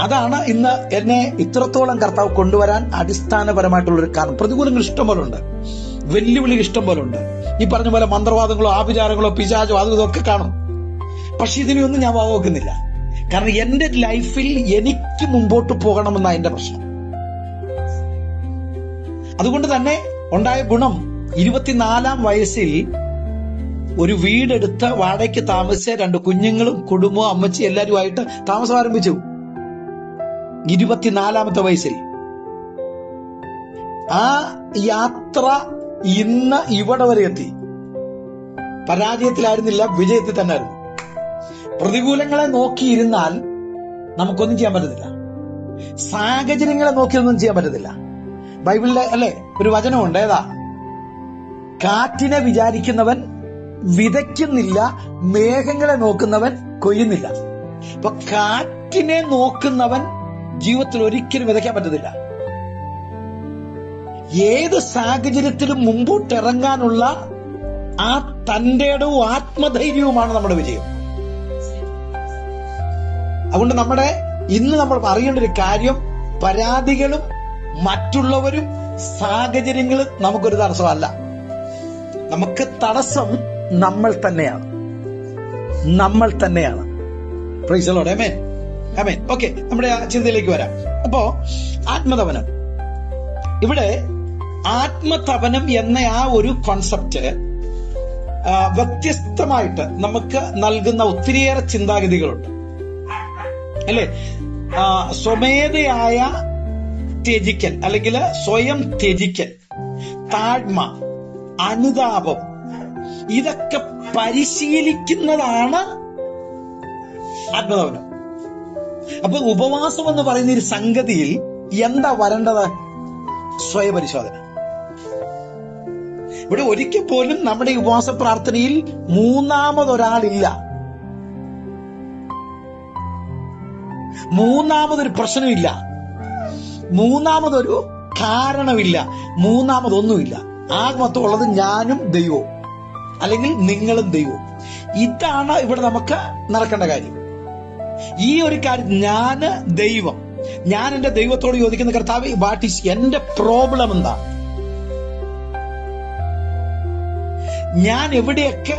[SPEAKER 1] അതാണ് ഇന്ന് എന്നെ ഇത്രത്തോളം കർത്താവ് കൊണ്ടുവരാൻ അടിസ്ഥാനപരമായിട്ടുള്ളൊരു കാരണം. പ്രതികൂലങ്ങൾ ഇഷ്ടംപോലെ ഉണ്ട്. വെല്ലുവിളികൾ ഇഷ്ടം പോലെ ഉണ്ട്. ഈ പറഞ്ഞ പോലെ മന്ത്രവാദങ്ങളോ ആഭിചാരങ്ങളോ പിശാചോ അതും ഇതൊക്കെ കാണും. പക്ഷെ ഇതിനെയൊന്നും ഞാൻ വകവെക്കുന്നില്ല. കാരണം എന്റെ ലൈഫിൽ എനിക്ക് മുമ്പോട്ട് പോകണമെന്ന എന്റെ പ്രശ്നം. അതുകൊണ്ട് തന്നെ ഉണ്ടായ ഗുണം, 24-ാം വയസ്സിൽ ഒരു വീടെടുത്ത് വാടകയ്ക്ക് താമസിച്ച 2 കുഞ്ഞുങ്ങളും കുടുംബവും അമ്മച്ചി എല്ലാവരുമായിട്ട് താമസം ആരംഭിച്ചു. 24-ാമത്തെ വയസ്സിൽ. ആ യാത്ര ഇന്ന് ഇവിടെ വരെ എത്തി. പരാജയത്തിലായിരുന്നില്ല, വിജയത്തിൽ തന്നെ ആയിരുന്നു. പ്രതികൂലങ്ങളെ നോക്കിയിരുന്നാൽ നമുക്കൊന്നും ചെയ്യാൻ പറ്റത്തില്ല. സാഹചര്യങ്ങളെ നോക്കിയൊന്നും ചെയ്യാൻ പറ്റത്തില്ല. ബൈബിളിലെ അല്ലെ ഒരു വചനമുണ്ട്, ഏതാ? കാറ്റിനെ വിചാരിക്കുന്നവൻ വിതയ്ക്കുന്നില്ല, മേഘങ്ങളെ നോക്കുന്നവൻ കൊയ്യുന്നില്ല. അപ്പൊ കാറ്റിനെ നോക്കുന്നവൻ ജീവിതത്തിൽ ഒരിക്കലും വിതയ്ക്കാൻ പറ്റത്തില്ല. ഏത് സാഹചര്യത്തിലും മുമ്പോട്ടിറങ്ങാനുള്ള ആ തന്റേടവും ആത്മധൈര്യവുമാണ് നമ്മുടെ വിജയം. അതുകൊണ്ട് ഇന്ന് നമ്മൾ അറിയേണ്ട ഒരു കാര്യം, പരാതികളും മറ്റുള്ളവരും സാഹചര്യങ്ങളും നമുക്കൊരു തടസ്സമല്ല. നമുക്ക് തടസ്സം നമ്മൾ തന്നെയാണ്. Price the lord. Amen, amen. Okay, നമ്മുടെ ചിന്തയിലേക്ക് വരാം. അപ്പോ ആത്മതപനം, ഇവിടെ ആത്മതപനം എന്ന ആ ഒരു കോൺസെപ്റ്റ് വ്യത്യസ്തമായിട്ട് നമുക്ക് നൽകുന്ന ഒത്തിരിയേറെ ചിന്താഗതികളുണ്ട്, അല്ലെ? സ്വമേധയായ ത്യജിക്കൽ, അല്ലെങ്കിൽ സ്വയം ത്യജിക്കൽ, താഴ്മ, അനുതാപം, ഇതൊക്കെ പരിശീലിക്കുന്നതാണ് ആത്മതപനം. അപ്പൊ ഉപവാസം എന്ന് പറയുന്ന ഒരു സംഗതിയിൽ എന്താ വരേണ്ടത്? സ്വയപരിശോധന. ഇവിടെ ഒരിക്കൽ പോലും നമ്മുടെ ഉപവാസ പ്രാർത്ഥനയിൽ മൂന്നാമതൊരാളില്ല, മൂന്നാമതൊരു പ്രശ്നമില്ല, മൂന്നാമതൊരു കാരണമില്ല, മൂന്നാമതൊന്നുമില്ല. ആകെ മൊത്തം ഉള്ളത് ഞാനും ദൈവവും, അല്ലെങ്കിൽ നിങ്ങളും ദൈവവും. ഇതാണ് ഇവിടെ നമുക്ക് നടക്കേണ്ട കാര്യം. ഈ ഒരു കാര്യം, ഞാന് ദൈവം, ഞാൻ എന്റെ ദൈവത്തോട് ചോദിക്കുന്ന, കർത്താവേ, വാട്ട് ഈസ് എന്റെ പ്രോബ്ലം? എന്താ? ഞാൻ എവിടെയൊക്കെ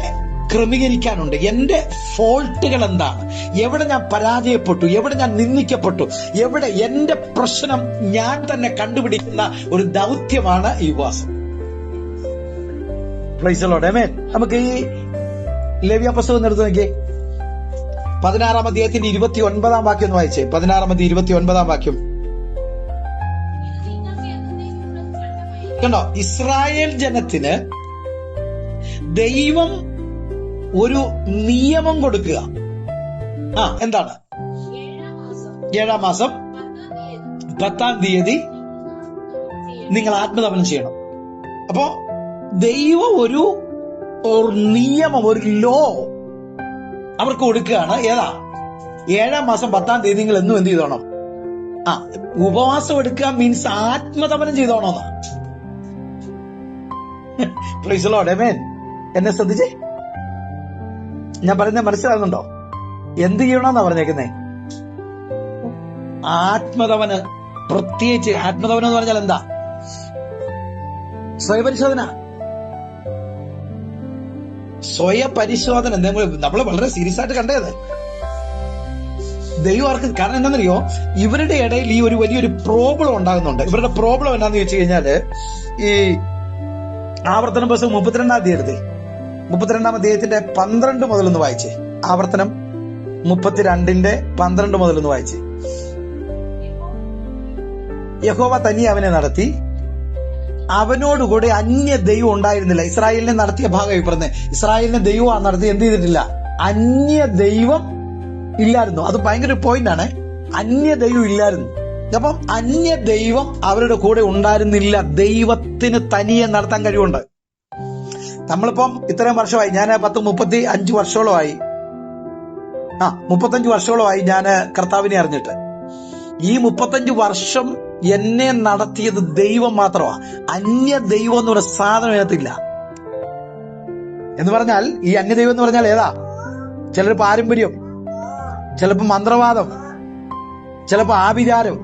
[SPEAKER 1] ക്രമീകരിക്കാനുണ്ട്? എന്റെ ഫോൾട്ടുകൾ എന്താണ്? എവിടെ ഞാൻ പരാജയപ്പെട്ടു? എവിടെ ഞാൻ നിന്ദിക്കപ്പെട്ടു? എവിടെ എന്റെ പ്രശ്നം? ഞാൻ തന്നെ കണ്ടുപിടിക്കുന്ന ഒരു ദൗത്യമാണ് ഈ ഉപവാസം. Praise the lord. ആമേൻ. നമുക്ക് ഈ ലേവ്യ പുസ്തകം എടുത്ത് നോക്കിയേ. 16-ാം അധ്യായത്തിന്റെ 29-ാം വാക്യം ഒന്ന് വായിച്ചേ. 16-ാം അധ്യായം 29-ാം വാക്യം കണ്ടോ? ഇസ്രായേൽ ജനത്തിന് ദൈവം ഒരു നിയമം കൊടുക്കുക. എന്താണ്? 7-ാം മാസം 10-ാം തീയതി നിങ്ങൾ ആത്മതപനം ചെയ്യണം. അപ്പോ ദൈവം ഒരു നിയമം, ഒരു ലോ അവർക്ക് കൊടുക്കുകയാണ്. ഏതാ? 7-ാം മാസം 10-ാം തീയതി നിങ്ങൾ എന്നും എന്ത് ചെയ്തോണം? ഉപവാസം എടുക്കുക മീൻസ് ആത്മതപനം ചെയ്തോണമെന്നാ. Praise the lord. ആമേൻ. എന്നെ ശ്രദ്ധിച്ചേ, ഞാൻ പറയുന്നത് മനസ്സിലാകുന്നുണ്ടോ? എന്ത് ചെയ്യണമെന്നാ പറഞ്ഞേക്കുന്നേ? ആത്മതപനം. പ്രത്യേകിച്ച് ആത്മതപനം എന്ന് പറഞ്ഞാൽ എന്താ? സ്വയപരിശോധന. സ്വയപരിശോധന നമ്മൾ വളരെ സീരിയസ് ആയിട്ട് കണ്ടത് ദൈവം ആർക്ക്. കാരണം എന്താണെന്നറിയോ? ഇവരുടെ ഇടയിൽ ഈ ഒരു വലിയൊരു പ്രോബ്ലം ഉണ്ടാകുന്നുണ്ട്. ഇവരുടെ പ്രോബ്ലം എന്താന്ന് ചോദിച്ചു കഴിഞ്ഞാല്, ഈ ആവർത്തനം പുസ്തകം 32-ാം അധ്യായത്തിൽ 32-ാം അധ്യായത്തിന്റെ 12 മുതലൊന്ന് വായിച്ചേ. ആവർത്തനം 32-ന്റെ 12 മുതലൊന്ന് വായിച്ചേ. യഹോവ തനിയെ അവനെ നടത്തി, അവനോടുകൂടെ അന്യ ദൈവം ഉണ്ടായിരുന്നില്ല. ഇസ്രായേലിനെ നടത്തിയ ഭാഗം പറഞ്ഞത്. ഇസ്രായേലിനെ ദൈവം നടത്തി എന്ത് ചെയ്തിട്ടില്ല? അന്യ ദൈവം ഇല്ലായിരുന്നു. അത് ഭയങ്കര പോയിന്റ് ആണ്. അന്യ ദൈവം ഇല്ലായിരുന്നു. അപ്പം അന്യ ദൈവം അവരുടെ കൂടെ ഉണ്ടായിരുന്നില്ല. ദൈവത്തിന് തനിയെ നടത്താൻ കഴിവുണ്ട്. നമ്മളിപ്പം ഇത്രയും വർഷമായി, ഞാൻ 35 വർഷത്തോളമായി 35 വർഷത്തോളമായി ഞാൻ കർത്താവിനെ അറിഞ്ഞിട്ട്. ഈ 35 വർഷം എന്നെ നടത്തിയത് ദൈവം മാത്രമാണ്. അന്യ ദൈവം എന്ന് പറയുന്ന സാധനം ഇതിനകത്തില്ല. എന്ന് പറഞ്ഞാൽ ഈ അന്യദൈവം എന്ന് പറഞ്ഞാൽ ഏതാ? ചിലർ പാരമ്പര്യം, ചിലപ്പോൾ മന്ത്രവാദം, ചിലപ്പോൾ ആഭിചാരം,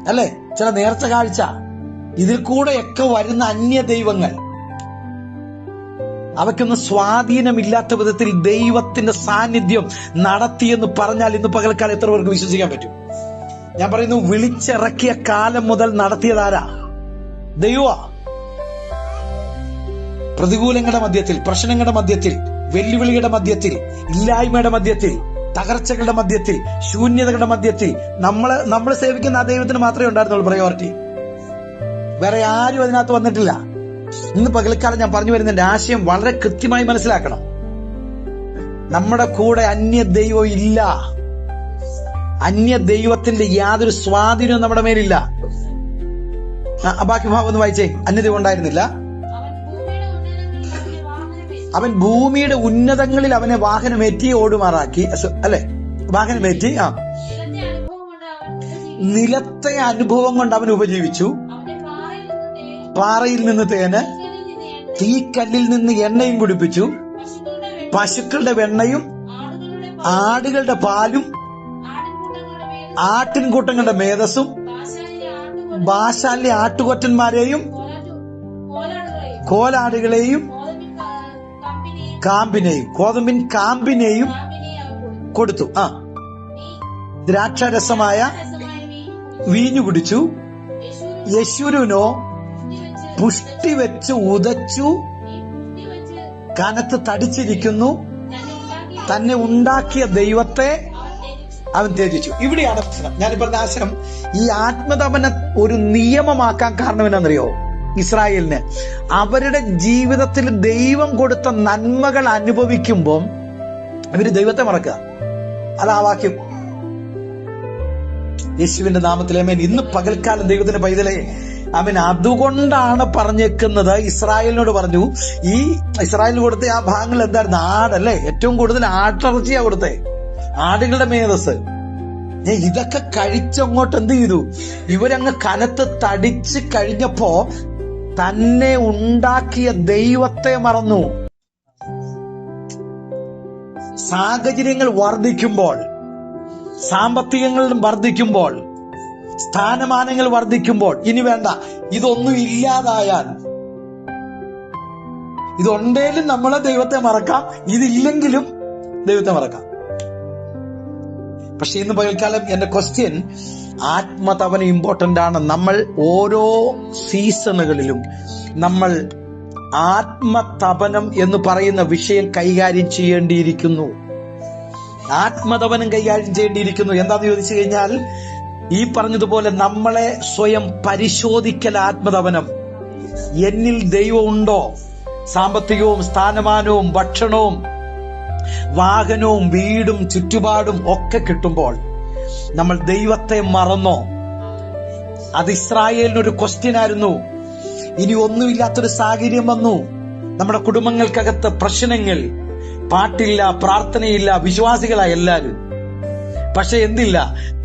[SPEAKER 1] അല്ലെ? ചില നേർച്ച കാഴ്ച, ഇതിൽ കൂടെയൊക്കെ വരുന്ന അന്യ ദൈവങ്ങൾ. അവയ്ക്കൊന്നും സ്വാധീനമില്ലാത്ത വിധത്തിൽ ദൈവത്തിന്റെ സാന്നിധ്യം നടത്തിയെന്ന് പറഞ്ഞാൽ ഇന്ന് പകൽക്കാലം എത്ര പേർക്ക് വിശ്വസിക്കാൻ പറ്റും? ഞാൻ പറയുന്നു, വിളിച്ചിറക്കിയ കാലം മുതൽ നടത്തിയതാരാ? ദൈവമാ. പ്രതികൂലങ്ങളുടെ മധ്യത്തിൽ, പ്രശ്നങ്ങളുടെ മധ്യത്തിൽ, വെല്ലുവിളികളുടെ മധ്യത്തിൽ, ഇല്ലായ്മയുടെ മധ്യത്തിൽ, തകർച്ചകളുടെ മധ്യത്തിൽ, ശൂന്യതകളുടെ മധ്യത്തിൽ നമ്മൾ സേവിക്കുന്ന ആ ദൈവത്തിന് മാത്രമേ ഉണ്ടായിരുന്നുള്ളൂ പ്രയോറിറ്റി. വേറെ ആരും അതിനകത്ത് വന്നിട്ടില്ല. ഇന്ന് പകൽക്കാലം ഞാൻ പറഞ്ഞു വരുന്നതിന്റെ ആശയം വളരെ കൃത്യമായി മനസ്സിലാക്കണം. നമ്മുടെ കൂടെ അന്യ ദൈവം ഇല്ല. അന്യ ദൈവത്തിന്റെ യാതൊരു സ്വാധീനവും നമ്മുടെ മേലില്ല. ബാക്കി ഭാഗം ഒന്ന് വായിച്ചേ. അന്യദൈവം ഉണ്ടായിരുന്നില്ല. അവൻ ഭൂമിയുടെ ഉന്നതങ്ങളിൽ അവനെ വാഹനമേറ്റി ഓടുമാറാക്കി, അല്ലെ? വാഹനമേറ്റി നിലത്തെ അനുഭവം കൊണ്ട് അവൻ ഉപജീവിച്ചു. പാറയിൽ നിന്ന് തേന്, തീക്കല്ലിൽ നിന്ന് എണ്ണയും കുടിപ്പിച്ചു. പശുക്കളുടെ വെണ്ണയും ആടുകളുടെ പാലും ആട്ടിൻകൂട്ടങ്ങളുടെ മേധസ്സും ബാശാനിലെ ആട്ടുകൊറ്റന്മാരെയും കോലാടുകളെയും കോതമ്പിൻ കാമ്പിനെയും കൊടുത്തു. ദ്രാക്ഷരസമായ വീഞ്ഞു കുടിച്ചു. യശുരനോ പുഷ്ടി വെച്ച് ഉദച്ചു, കനത്ത് തടിച്ചിരിക്കുന്നു. തന്നെ ഉണ്ടാക്കിയ ദൈവത്തെ അവൻ ത്യജിച്ചു. ഇവിടെയാണ് പ്രശ്നം. ഞാനിപ്പോ ആശയം, ഈ ആത്മതപനം ഒരു നിയമമാക്കാൻ കാരണം എന്നാണെന്നറിയോ? ഇസ്രായേലിന് അവരുടെ ജീവിതത്തിൽ ദൈവം കൊടുത്ത നന്മകൾ അനുഭവിക്കുമ്പോൾ അവര് ദൈവത്തെ മറക്കുക. അതാ വാക്യം. യേശുവിന്റെ നാമത്തിലേമേൻ. ഇന്ന് പകൽക്കാലം ദൈവത്തിന്റെ പൈതലേ, അവൻ അതുകൊണ്ടാണ് പറഞ്ഞേക്കുന്നത്. ഇസ്രായേലിനോട് പറഞ്ഞു, ഈ ഇസ്രായേലിന് കൊടുത്ത ആ ഭാഗങ്ങൾ എന്തായിരുന്നു? ആടല്ലേ? ഏറ്റവും കൂടുതൽ ആട്ടിറച്ചിയാ കൊടുത്തേ, ആടുകളുടെ മേധസ്. ഇതൊക്കെ കഴിച്ചങ്ങോട്ട് എന്ത് ചെയ്തു? ഇവരങ്ങ് കനത്ത് തടിച്ച് കഴിഞ്ഞപ്പോ തന്നെ ഉണ്ടാക്കിയ ദൈവത്തെ മറന്നു. സാഹചര്യങ്ങൾ വർദ്ധിക്കുമ്പോൾ, സാമ്പത്തികങ്ങൾ വർദ്ധിക്കുമ്പോൾ, സ്ഥാനമാനങ്ങൾ വർദ്ധിക്കുമ്പോൾ, ഇനി വേണ്ട, ഇതൊന്നും ഇല്ലാതായാൽ, ഇതുണ്ടേലും നമ്മളെ ദൈവത്തെ മറക്കാം, ഇതില്ലെങ്കിലും ദൈവത്തെ മറക്കാം. പക്ഷെ ഇന്ന് പകൽക്കാലം എന്റെ ക്വസ്റ്റ്യൻ, ആത്മതപനം ഇമ്പോർട്ടന്റ് ആണ്. നമ്മൾ ഓരോ സീസണുകളിലും നമ്മൾ ആത്മതപനം എന്ന് പറയുന്ന വിഷയം കൈകാര്യം ചെയ്യേണ്ടിയിരിക്കുന്നു. ആത്മതപനം കൈകാര്യം ചെയ്യേണ്ടിയിരിക്കുന്നു. എന്താന്ന് ചോദിച്ചു കഴിഞ്ഞാൽ, ഈ പറഞ്ഞതുപോലെ നമ്മളെ സ്വയം പരിശോധിക്കൽ ആത്മതപനം. എന്നിൽ ദൈവം ഉണ്ടോ? സാമ്പത്തികവും സ്ഥാനമാനവും ഭക്ഷണവും വാഹനവും വീടും ചുറ്റുപാടും ഒക്കെ കിട്ടുമ്പോൾ നമ്മൾ ദൈവത്തെ മറന്നോ? അത് ഇസ്രായേലിനൊരു ക്വസ്റ്റ്യൻ ആയിരുന്നു. ഇനി ഒന്നുമില്ലാത്തൊരു സാഹചര്യം വന്നു. നമ്മുടെ കുടുംബങ്ങൾക്കകത്ത് പ്രശ്നങ്ങൾ, പാട്ടില്ല, പ്രാർത്ഥനയില്ല, വിശ്വാസികളായ എല്ലാവരും. പക്ഷെ എന്തില്ല?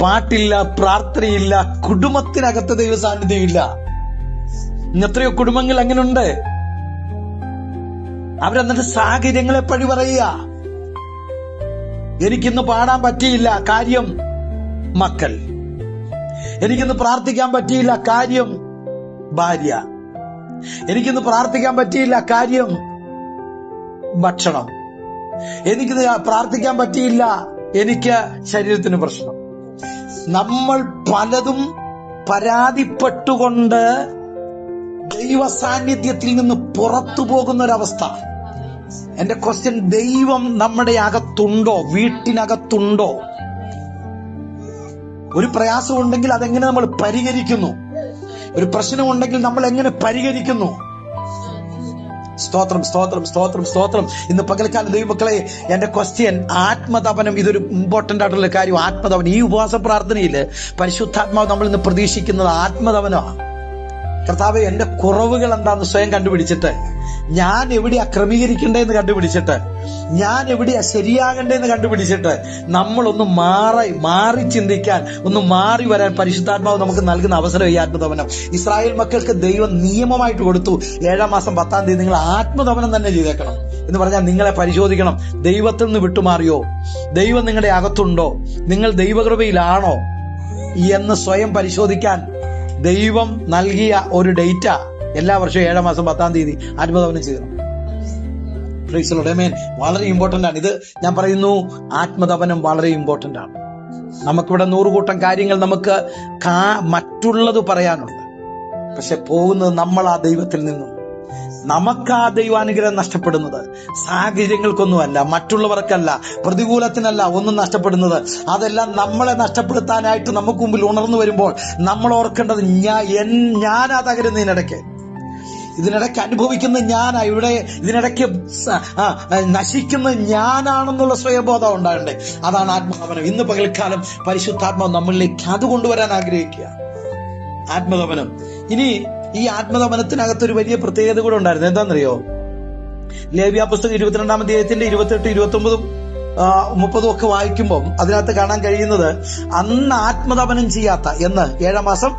[SPEAKER 1] പാട്ടില്ല, പ്രാർത്ഥനയില്ല, കുടുംബത്തിനകത്ത് ദൈവ സാന്നിധ്യമില്ല. എത്രയോ കുടുംബങ്ങൾ അങ്ങനെയുണ്ട്. അവരെന്നിട്ട് സാഹചര്യങ്ങളെ പഴി പറയുക. എനിക്കിന്ന് പാടാൻ പറ്റിയില്ല, കാര്യം മക്കൾ. എനിക്കിന്ന് പ്രാർത്ഥിക്കാൻ പറ്റിയില്ല, കാര്യം ഭാര്യ. എനിക്കിന്ന് പ്രാർത്ഥിക്കാൻ പറ്റിയില്ല, കാര്യം ഭക്ഷണം. എനിക്കിന്ന് പ്രാർത്ഥിക്കാൻ പറ്റിയില്ല, എനിക്ക് ശരീരത്തിന് പ്രശ്നം. നമ്മൾ പലതും പരാതിപ്പെട്ടുകൊണ്ട് ദൈവ സാന്നിധ്യത്തിൽ നിന്ന് പുറത്തു പോകുന്ന ഒരവസ്ഥ. എന്റെ ക്വസ്റ്റ്യൻ, ദൈവം നമ്മുടെ അകത്തുണ്ടോ? വീട്ടിനകത്തുണ്ടോ? ഒരു പ്രയാസം ഉണ്ടെങ്കിൽ അതെങ്ങനെ നമ്മൾ പരിഹരിക്കുന്നു? ഒരു പ്രശ്നമുണ്ടെങ്കിൽ നമ്മൾ എങ്ങനെ പരിഹരിക്കുന്നു? സ്തോത്രം, സ്തോത്രം, സ്തോത്രം, സ്തോത്രം. ഇന്ന് പകൽക്കാലം ദൈവമക്കളെ, എന്റെ ക്വസ്റ്റ്യൻ, ആത്മതപനം ഇതൊരു ഇമ്പോർട്ടന്റ് ആയിട്ടുള്ള കാര്യം. ആത്മതപനം, ഈ ഉപവാസ പ്രാർത്ഥനയിൽ പരിശുദ്ധാത്മാവ് നമ്മൾ ഇന്ന് പ്രതീക്ഷിക്കുന്നത് ആത്മതപനമാണ്. കർത്താവേ, എന്റെ കുറവുകൾ എന്താന്ന് സ്വയം കണ്ടുപിടിച്ചിട്ട്, ഞാൻ എവിടെയാ ക്രമീകരിക്കേണ്ടതെന്ന് കണ്ടുപിടിച്ചിട്ട്, ഞാൻ എവിടെയാ ശരിയാകേണ്ടതെന്ന് കണ്ടുപിടിച്ചിട്ട്, നമ്മളൊന്ന് മാറി ചിന്തിക്കാൻ, ഒന്ന് മാറി വരാൻ പരിശുദ്ധാത്മാവ് നമുക്ക് നൽകുന്ന അവസരം ഈ ആത്മതപനം. ഇസ്രായേൽ മക്കൾക്ക് ദൈവം നിയമമായിട്ട് കൊടുത്തു, 7-ാം മാസം 10-ാം തീയതി നിങ്ങൾ ആത്മതപനം തന്നെ ചെയ്തേക്കണം എന്ന് പറഞ്ഞാൽ നിങ്ങളെ പരിശോധിക്കണം. ദൈവത്തിൽ നിന്ന് വിട്ടുമാറിയോ? ദൈവം നിങ്ങളുടെ അകത്തുണ്ടോ? നിങ്ങൾ ദൈവകൃപയിലാണോ എന്ന് സ്വയം പരിശോധിക്കാൻ ദൈവം നൽകിയ ഒരു ഡേറ്റ. എല്ലാ വർഷവും 7-ാം മാസം 10-ാം തീയതി ആത്മതപനം ചെയ്യണം. Praise the lord. ആമേൻ. വളരെ ഇമ്പോർട്ടന്റ് ആണ് ഇത്. ഞാൻ പറയുന്നു, ആത്മതപനം വളരെ ഇമ്പോർട്ടന്റ് ആണ്. നമുക്കിവിടെ 100 കൂട്ടം കാര്യങ്ങൾ നമുക്ക് മറ്റുള്ളത് പറയാനുണ്ട്. പക്ഷെ പോകുന്നത് നമ്മൾ ആ ദൈവത്തിൽ നിന്നും. നമുക്ക് ആ ദൈവാനുഗ്രഹം നഷ്ടപ്പെടുന്നത് സാഹചര്യങ്ങൾക്കൊന്നുമല്ല, മറ്റുള്ളവർക്കല്ല, പ്രതികൂലത്തിനല്ല ഒന്നും നഷ്ടപ്പെടുന്നത്. അതെല്ലാം നമ്മളെ നഷ്ടപ്പെടുത്താനായിട്ട് നമുക്ക് മുമ്പിൽ ഉണർന്നു വരുമ്പോൾ നമ്മൾ ഓർക്കേണ്ടത്, ഞാനാ തകരുന്നതിനിടയ്ക്ക്, ഇതിനിടയ്ക്ക് അനുഭവിക്കുന്ന ഞാനാ, ഇവിടെ ഇതിനിടയ്ക്ക് നശിക്കുന്ന ഞാനാണെന്നുള്ള സ്വയബോധം ഉണ്ടാകണ്ടേ. അതാണ് ആത്മതപനം. ഇന്ന് പകൽക്കാലം പരിശുദ്ധാത്മാവ് നമ്മളിലേക്ക് അത് കൊണ്ടുവരാൻ ആഗ്രഹിക്കുക, ആത്മതപനം. ഇനി ഈ ആത്മതപനത്തിനകത്തൊരു വലിയ പ്രത്യേകത കൂടെ ഉണ്ടായിരുന്നു. എന്താണെന്നറിയോ? ലേവ്യ പുസ്തകം 22-ാം അധ്യായത്തിന്റെ 28, 29, 30 ഒക്കെ വായിക്കുമ്പോൾ അതിനകത്ത് കാണാൻ കഴിയുന്നത്, അന്ന് ആത്മതപനം ചെയ്യാത്ത, എന്ന് 7-ാം മാസം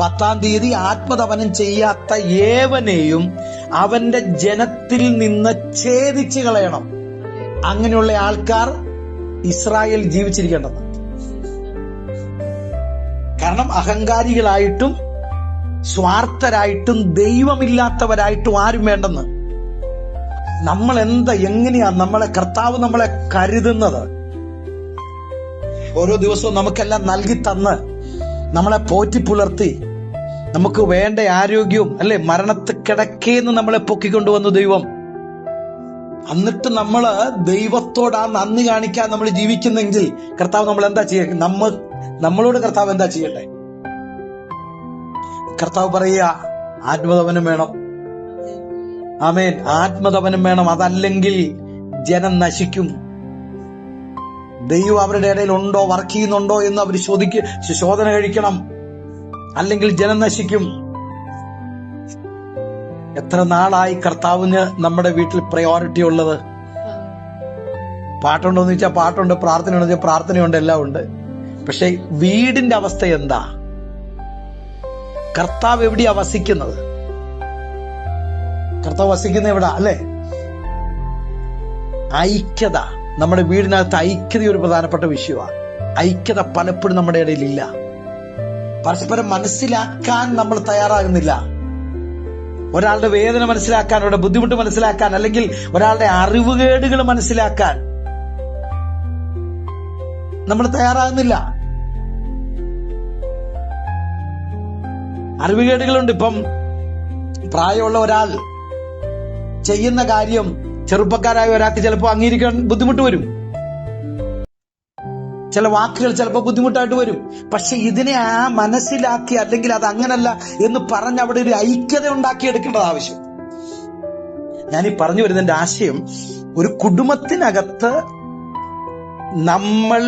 [SPEAKER 1] 10-ാം തീയതി ആത്മതപനം ചെയ്യാത്ത ഏവനെയും അവന്റെ ജനത്തിൽ നിന്ന് ഛേദിച്ചു കളയണം. അങ്ങനെയുള്ള ആൾക്കാർ ഇസ്രായേൽ ജീവിച്ചിരിക്കേണ്ടത്. കാരണം അഹങ്കാരികളായിട്ടും സ്വാർത്ഥരായിട്ടും ദൈവമില്ലാത്തവരായിട്ടും ആരും വേണ്ടെന്ന്. നമ്മൾ എങ്ങനെയാ കർത്താവ് നമ്മളെ കരുതുന്നത്? ഓരോ ദിവസവും നമുക്കെല്ലാം നൽകി തന്ന് നമ്മളെ പോറ്റി പുലർത്തി നമുക്ക് വേണ്ട ആരോഗ്യവും, അല്ലെ, മരണത്തിൽ കിടക്കേന്ന് നമ്മളെ പൊക്കിക്കൊണ്ടുവന്നു ദൈവം. എന്നിട്ട് നമ്മള് ദൈവത്തോട് ആ നന്ദി കാണിക്കാൻ നമ്മൾ ജീവിക്കുന്നെങ്കിൽ കർത്താവ് നമ്മൾ എന്താ ചെയ്യുക? നമ്മളോട് കർത്താവ് എന്താ ചെയ്യട്ടെ? കർത്താവ് പറയുക, ആത്മതപനം വേണം. ആമേൻ. ആത്മതപനം വേണം. അതല്ലെങ്കിൽ ജനം നശിക്കും. ദൈവം അവരുടെ ഇടയിൽ ഉണ്ടോ, വർക്ക് ചെയ്യുന്നുണ്ടോ എന്ന് അവർ ശോധന കഴിക്കണം. അല്ലെങ്കിൽ ജനം നശിക്കും. എത്ര നാളായി കർത്താവിന് നമ്മുടെ വീട്ടിൽ പ്രയോറിറ്റി ഉള്ളത്? പാട്ടുണ്ടോ എന്ന് ചോദിച്ചാൽ പാട്ടുണ്ട്, പ്രാർത്ഥന ഉണ്ടോ ചോദിച്ചാൽ പ്രാർത്ഥനയുണ്ട്, എല്ലാം ഉണ്ട്. പക്ഷെ വീടിന്റെ അവസ്ഥ എന്താ? കർത്താവ് എവിടെയാ വസിക്കുന്നത്? കർത്താവ് വസിക്കുന്ന എവിടാ, അല്ലെ? ഐക്യത. നമ്മുടെ വീടിനകത്ത് ഐക്യത ഒരു പ്രധാനപ്പെട്ട വിഷയമാണ്. ഐക്യത പലപ്പോഴും നമ്മുടെ ഇടയിലില്ല. പരസ്പരം മനസ്സിലാക്കാൻ നമ്മൾ തയ്യാറാകുന്നില്ല. ഒരാളുടെ വേദന മനസ്സിലാക്കാൻ, ഒരാളുടെ ബുദ്ധിമുട്ട് മനസ്സിലാക്കാൻ, അല്ലെങ്കിൽ ഒരാളുടെ അറിവുകേടുകൾ മനസ്സിലാക്കാൻ നമ്മൾ തയ്യാറാകുന്നില്ല. അറിവുകേടുകളുണ്ട്. ഇപ്പം പ്രായമുള്ള ഒരാൾ ചെയ്യുന്ന കാര്യം ചെറുപ്പക്കാരായ ഒരാൾക്ക് ചിലപ്പോൾ അംഗീകരിക്കാൻ ബുദ്ധിമുട്ട് വരും. ചില വാക്കുകൾ ചിലപ്പോൾ ബുദ്ധിമുട്ടായിട്ട് വരും. പക്ഷെ ഇതിനെ മനസ്സിലാക്കി, അല്ലെങ്കിൽ അത് അങ്ങനല്ല എന്ന് പറഞ്ഞ് അവിടെ ഒരു ഐക്യത ഉണ്ടാക്കിയെടുക്കേണ്ടത് ആവശ്യം. ഞാനീ പറഞ്ഞു വരുന്നതിന്റെ ആശയം, ഒരു കുടുംബത്തിനകത്ത് നമ്മൾ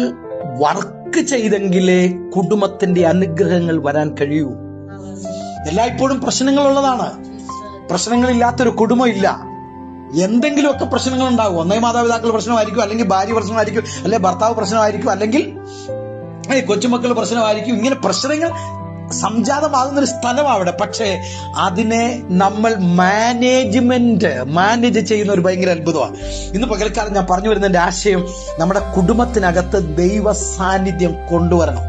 [SPEAKER 1] വർക്ക് ചെയ്തെങ്കിലേ കുടുംബത്തിന്റെ അനുഗ്രഹങ്ങൾ വരാൻ കഴിയൂ. എല്ലായ്പ്പോഴും പ്രശ്നങ്ങളുള്ളതാണ്. പ്രശ്നങ്ങളില്ലാത്തൊരു കുടുംബം ഇല്ല. എന്തെങ്കിലുമൊക്കെ പ്രശ്നങ്ങൾ ഉണ്ടാകും. ഒന്നേ മാതാപിതാക്കൾ പ്രശ്നമായിരിക്കും, അല്ലെങ്കിൽ ഭാര്യ പ്രശ്നമായിരിക്കും, അല്ലെങ്കിൽ ഭർത്താവ് പ്രശ്നമായിരിക്കും, അല്ലെങ്കിൽ കൊച്ചുമക്കൾ പ്രശ്നമായിരിക്കും. ഇങ്ങനെ പ്രശ്നങ്ങൾ സംജാതമാകുന്നൊരു സ്ഥലമാണ് അവിടെ. പക്ഷേ അതിനെ നമ്മൾ മാനേജ് ചെയ്യുന്ന ഒരു ഭയങ്കര അത്ഭുതമാണ്. ഇന്ന് പകൽക്കാലം ഞാൻ പറഞ്ഞു വരുന്നതിന്റെ ആശയം, നമ്മുടെ കുടുംബത്തിനകത്ത് ദൈവ സാന്നിധ്യം കൊണ്ടുവരണം.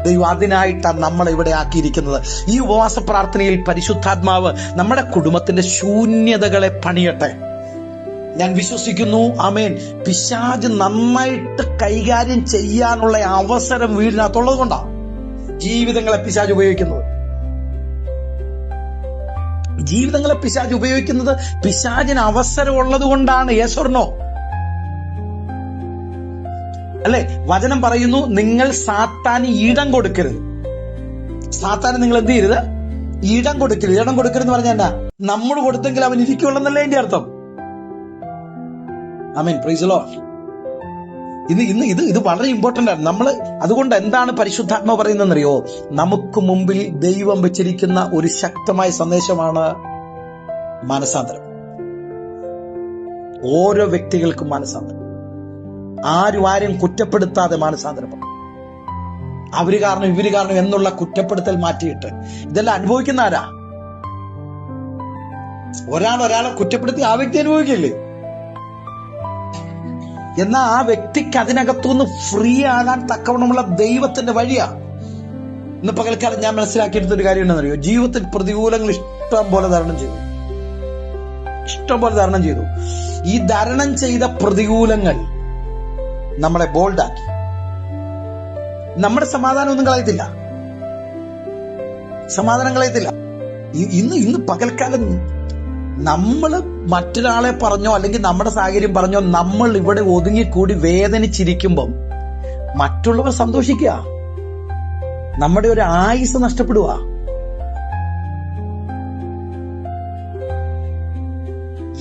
[SPEAKER 1] ദൈവം അതിനായിട്ടാണ് നമ്മളെ ഇവിടെ ആക്കിയിരിക്കുന്നത്. ഈ ഉപവാസ പ്രാർത്ഥനയിൽ പരിശുദ്ധാത്മാവ് നമ്മുടെ കുടുംബത്തിന്റെ ശൂന്യതകളെ പണിയട്ടെ. ഞാൻ വിശ്വസിക്കുന്നു. ആമേൻ. പിശാച് നന്നായിട്ട് കൈകാര്യം ചെയ്യാനുള്ള അവസരം വീടിനകത്തുള്ളത് കൊണ്ടാണ് ജീവിതങ്ങളെ പിശാച് ഉപയോഗിക്കുന്നത്. പിശാചിന് അവസരം ഉള്ളത് കൊണ്ടാണ്. Yes or no? അല്ലെ? വചനം പറയുന്നു, നിങ്ങൾ സാത്താന് ഇടം കൊടുക്കരുത്. സാത്താന് നിങ്ങൾ എന്ത് ചെയ്യരുത്? ഇടം കൊടുക്കരുത്. ഇടം കൊടുക്കരുതെന്ന് പറഞ്ഞാൽ എന്നാ? നമ്മൾ കൊടുത്തെങ്കിൽ അവൻ ഇരിക്കുള്ളന്നല്ലേ എന്റെ അർത്ഥം. ആമേൻ. Praise the lord. ഇത് വളരെ ഇമ്പോർട്ടന്റ് ആണ്. നമ്മൾ അതുകൊണ്ട് എന്താണ് പരിശുദ്ധാത്മാവ് പറയുന്നതെന്നറിയോ? നമുക്ക് മുമ്പിൽ ദൈവം വെച്ചിരിക്കുന്ന ഒരു ശക്തമായ സന്ദേശമാണ് മാനസാന്തരം. ഓരോ വ്യക്തികൾക്കും മാനസാന്തരം. ആരും കുറ്റപ്പെടുത്താതെ മാനസാന്തരം. അവര് കാരണം ഇവര് കാരണം എന്നുള്ള കുറ്റപ്പെടുത്തൽ മാറ്റിയിട്ട് ഇതെല്ലാം അനുഭവിക്കുന്ന ആരാ? ഒരാളെ കുറ്റപ്പെടുത്തി ആ വ്യക്തി അനുഭവിക്കില്ലേ? എന്നാൽ ആ വ്യക്തിക്ക് അതിനകത്തുനിന്ന് ഫ്രീ ആകാൻ തക്കവണ്ണമുള്ള ദൈവത്തിന്റെ വഴിയാ. ഇന്ന് പകൽക്കാലം ഞാൻ മനസ്സിലാക്കിയെടുത്തൊരു കാര്യം എന്താണെന്നറിയോ? ജീവിതത്തിൽ പ്രതികൂലങ്ങൾ ഇഷ്ടം പോലെ തരണം ചെയ്തു. ഈ തരണം ചെയ്ത പ്രതികൂലങ്ങൾ നമ്മളെ ബോൾഡാക്കി. നമ്മുടെ സമാധാനം ഒന്നും കളയത്തില്ല, സമാധാനം കളയത്തില്ല. ഇന്ന് പകൽക്കാലം നമ്മൾ മറ്റൊരാളെ പറഞ്ഞോ അല്ലെങ്കിൽ നമ്മുടെ സാഹചര്യം പറഞ്ഞോ നമ്മൾ ഇവിടെ ഒതുങ്ങിക്കൂടി വേദനിച്ചിരിക്കുമ്പം മറ്റുള്ളവർ സന്തോഷിക്കുക, നമ്മുടെ ഒരു ആയുസ് നഷ്ടപ്പെടുക.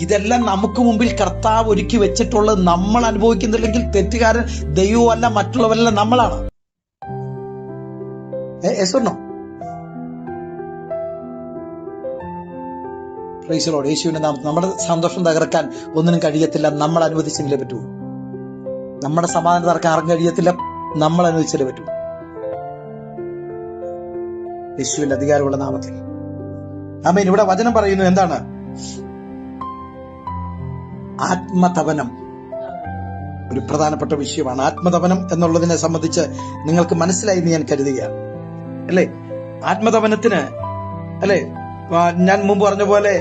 [SPEAKER 1] ഇതെല്ലാം നമുക്ക് മുമ്പിൽ കർത്താവ് ഒരുക്കി വെച്ചിട്ടുള്ളത് നമ്മൾ അനുഭവിക്കുന്നില്ലെങ്കിൽ തെറ്റുകാരൻ ദൈവമല്ല, മറ്റുള്ളവരല്ല, നമ്മളാണ്. യെസ്സോ? Praise lord. യേശുവിന്റെ നാമത്തിൽ നമ്മുടെ സന്തോഷം തകർക്കാൻ ഒന്നിനും കഴിയത്തില്ല, നമ്മൾ അനുവദിച്ചെങ്കിലേ പറ്റൂ. നമ്മുടെ സമാധാനം തകർക്കാൻ ആർക്കും കഴിയത്തില്ല, നമ്മൾ അനുവദിച്ചാലേ പറ്റൂ. യേശുവിന്റെ അധികാരമുള്ള നാമത്തിൽ ആമേൻ. ഇവിടെ വചനം പറയുന്നു എന്താണ്? ആത്മതപനം ഒരു പ്രധാനപ്പെട്ട വിഷയമാണ്. ആത്മതപനം എന്നുള്ളതിനെ സംബന്ധിച്ച് നിങ്ങൾക്ക് മനസ്സിലായി എന്ന് ഞാൻ കരുതുകയാണ്, അല്ലേ? ആത്മതപനത്തിന്, അല്ലേ, ഞാൻ മുമ്പ് പറഞ്ഞ പോലെ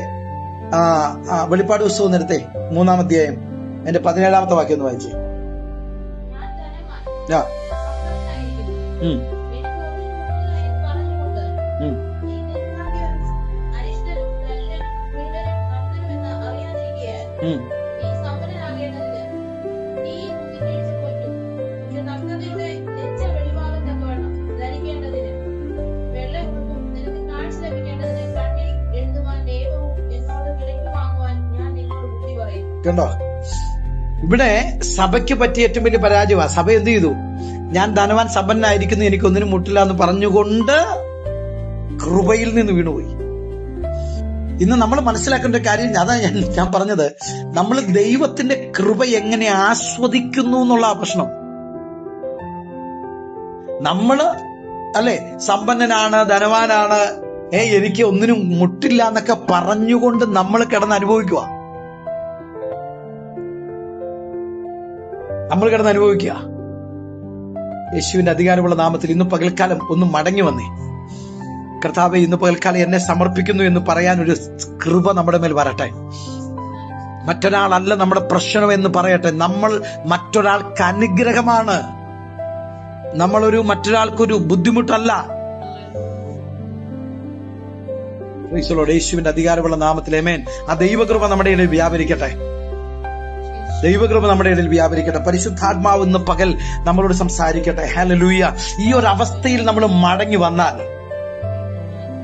[SPEAKER 1] വെളിപ്പാട് പുസ്തകം നേരത്തെ 3-ാം അധ്യായം അതിന്റെ 17-ാമത്തെ വാക്യം ഒന്ന് വായിച്ചേ. കണ്ടോ? ഇവിടെ സഭയ്ക്ക് പറ്റിയ ഏറ്റവും വലിയ പരാജയമാണ്. സഭ എന്ത് ചെയ്തു? ഞാൻ ധനവാൻ സമ്പന്നനായിരിക്കുന്നു, എനിക്കൊന്നിനും മുട്ടില്ല എന്ന് പറഞ്ഞുകൊണ്ട് കൃപയിൽ നിന്ന് വീണുപോയി. ഇന്ന് നമ്മൾ മനസ്സിലാക്കേണ്ട കാര്യം അതാ ഞാൻ പറഞ്ഞത്. നമ്മൾ ദൈവത്തിന്റെ കൃപ എങ്ങനെ ആസ്വദിക്കുന്നു എന്നുള്ള പ്രശ്നം. നമ്മള്, അല്ലെ, സമ്പന്നനാണ്, ധനവാനാണ്, എനിക്ക് ഒന്നിനും മുട്ടില്ല എന്നൊക്കെ പറഞ്ഞുകൊണ്ട് നമ്മൾ കിടന്ന് അനുഭവിക്കുക. നമ്മൾ കിടന്ന് അനുഭവിക്കുക. യേശുവിന്റെ അധികാരമുള്ള നാമത്തിൽ ഇന്ന് പകൽക്കാലം ഒന്ന് മടങ്ങി വന്നേ. കർത്താവേ, ഇന്ന് പകൽക്കാലം എന്നെ സമർപ്പിക്കുന്നു എന്ന് പറയാനൊരു കൃപ നമ്മുടെ മേൽ വരട്ടെ. മറ്റൊരാളല്ല നമ്മുടെ പ്രശ്നം എന്ന് പറയട്ടെ. നമ്മൾ മറ്റൊരാൾക്ക് അനുഗ്രഹമാണ്, നമ്മളൊരു മറ്റൊരാൾക്കൊരു ബുദ്ധിമുട്ടല്ല. യേശുവിന്റെ അധികാരമുള്ള നാമത്തിൽ ആമേൻ. ആ ദൈവകൃപ നമ്മുടെ ഇടയിൽ വ്യാപരിക്കട്ടെ, ദൈവകൃപ നമ്മുടെ ഇടയിൽ വ്യാപരിക്കട്ടെ. പരിശുദ്ധാത്മാവ് ഇന്ന് പകൽ നമ്മളോട് സംസാരിക്കട്ടെ. ഹല്ലേലൂയ. ഈ ഒരു അവസ്ഥയിൽ നമ്മൾ മടങ്ങി വന്നാൽ,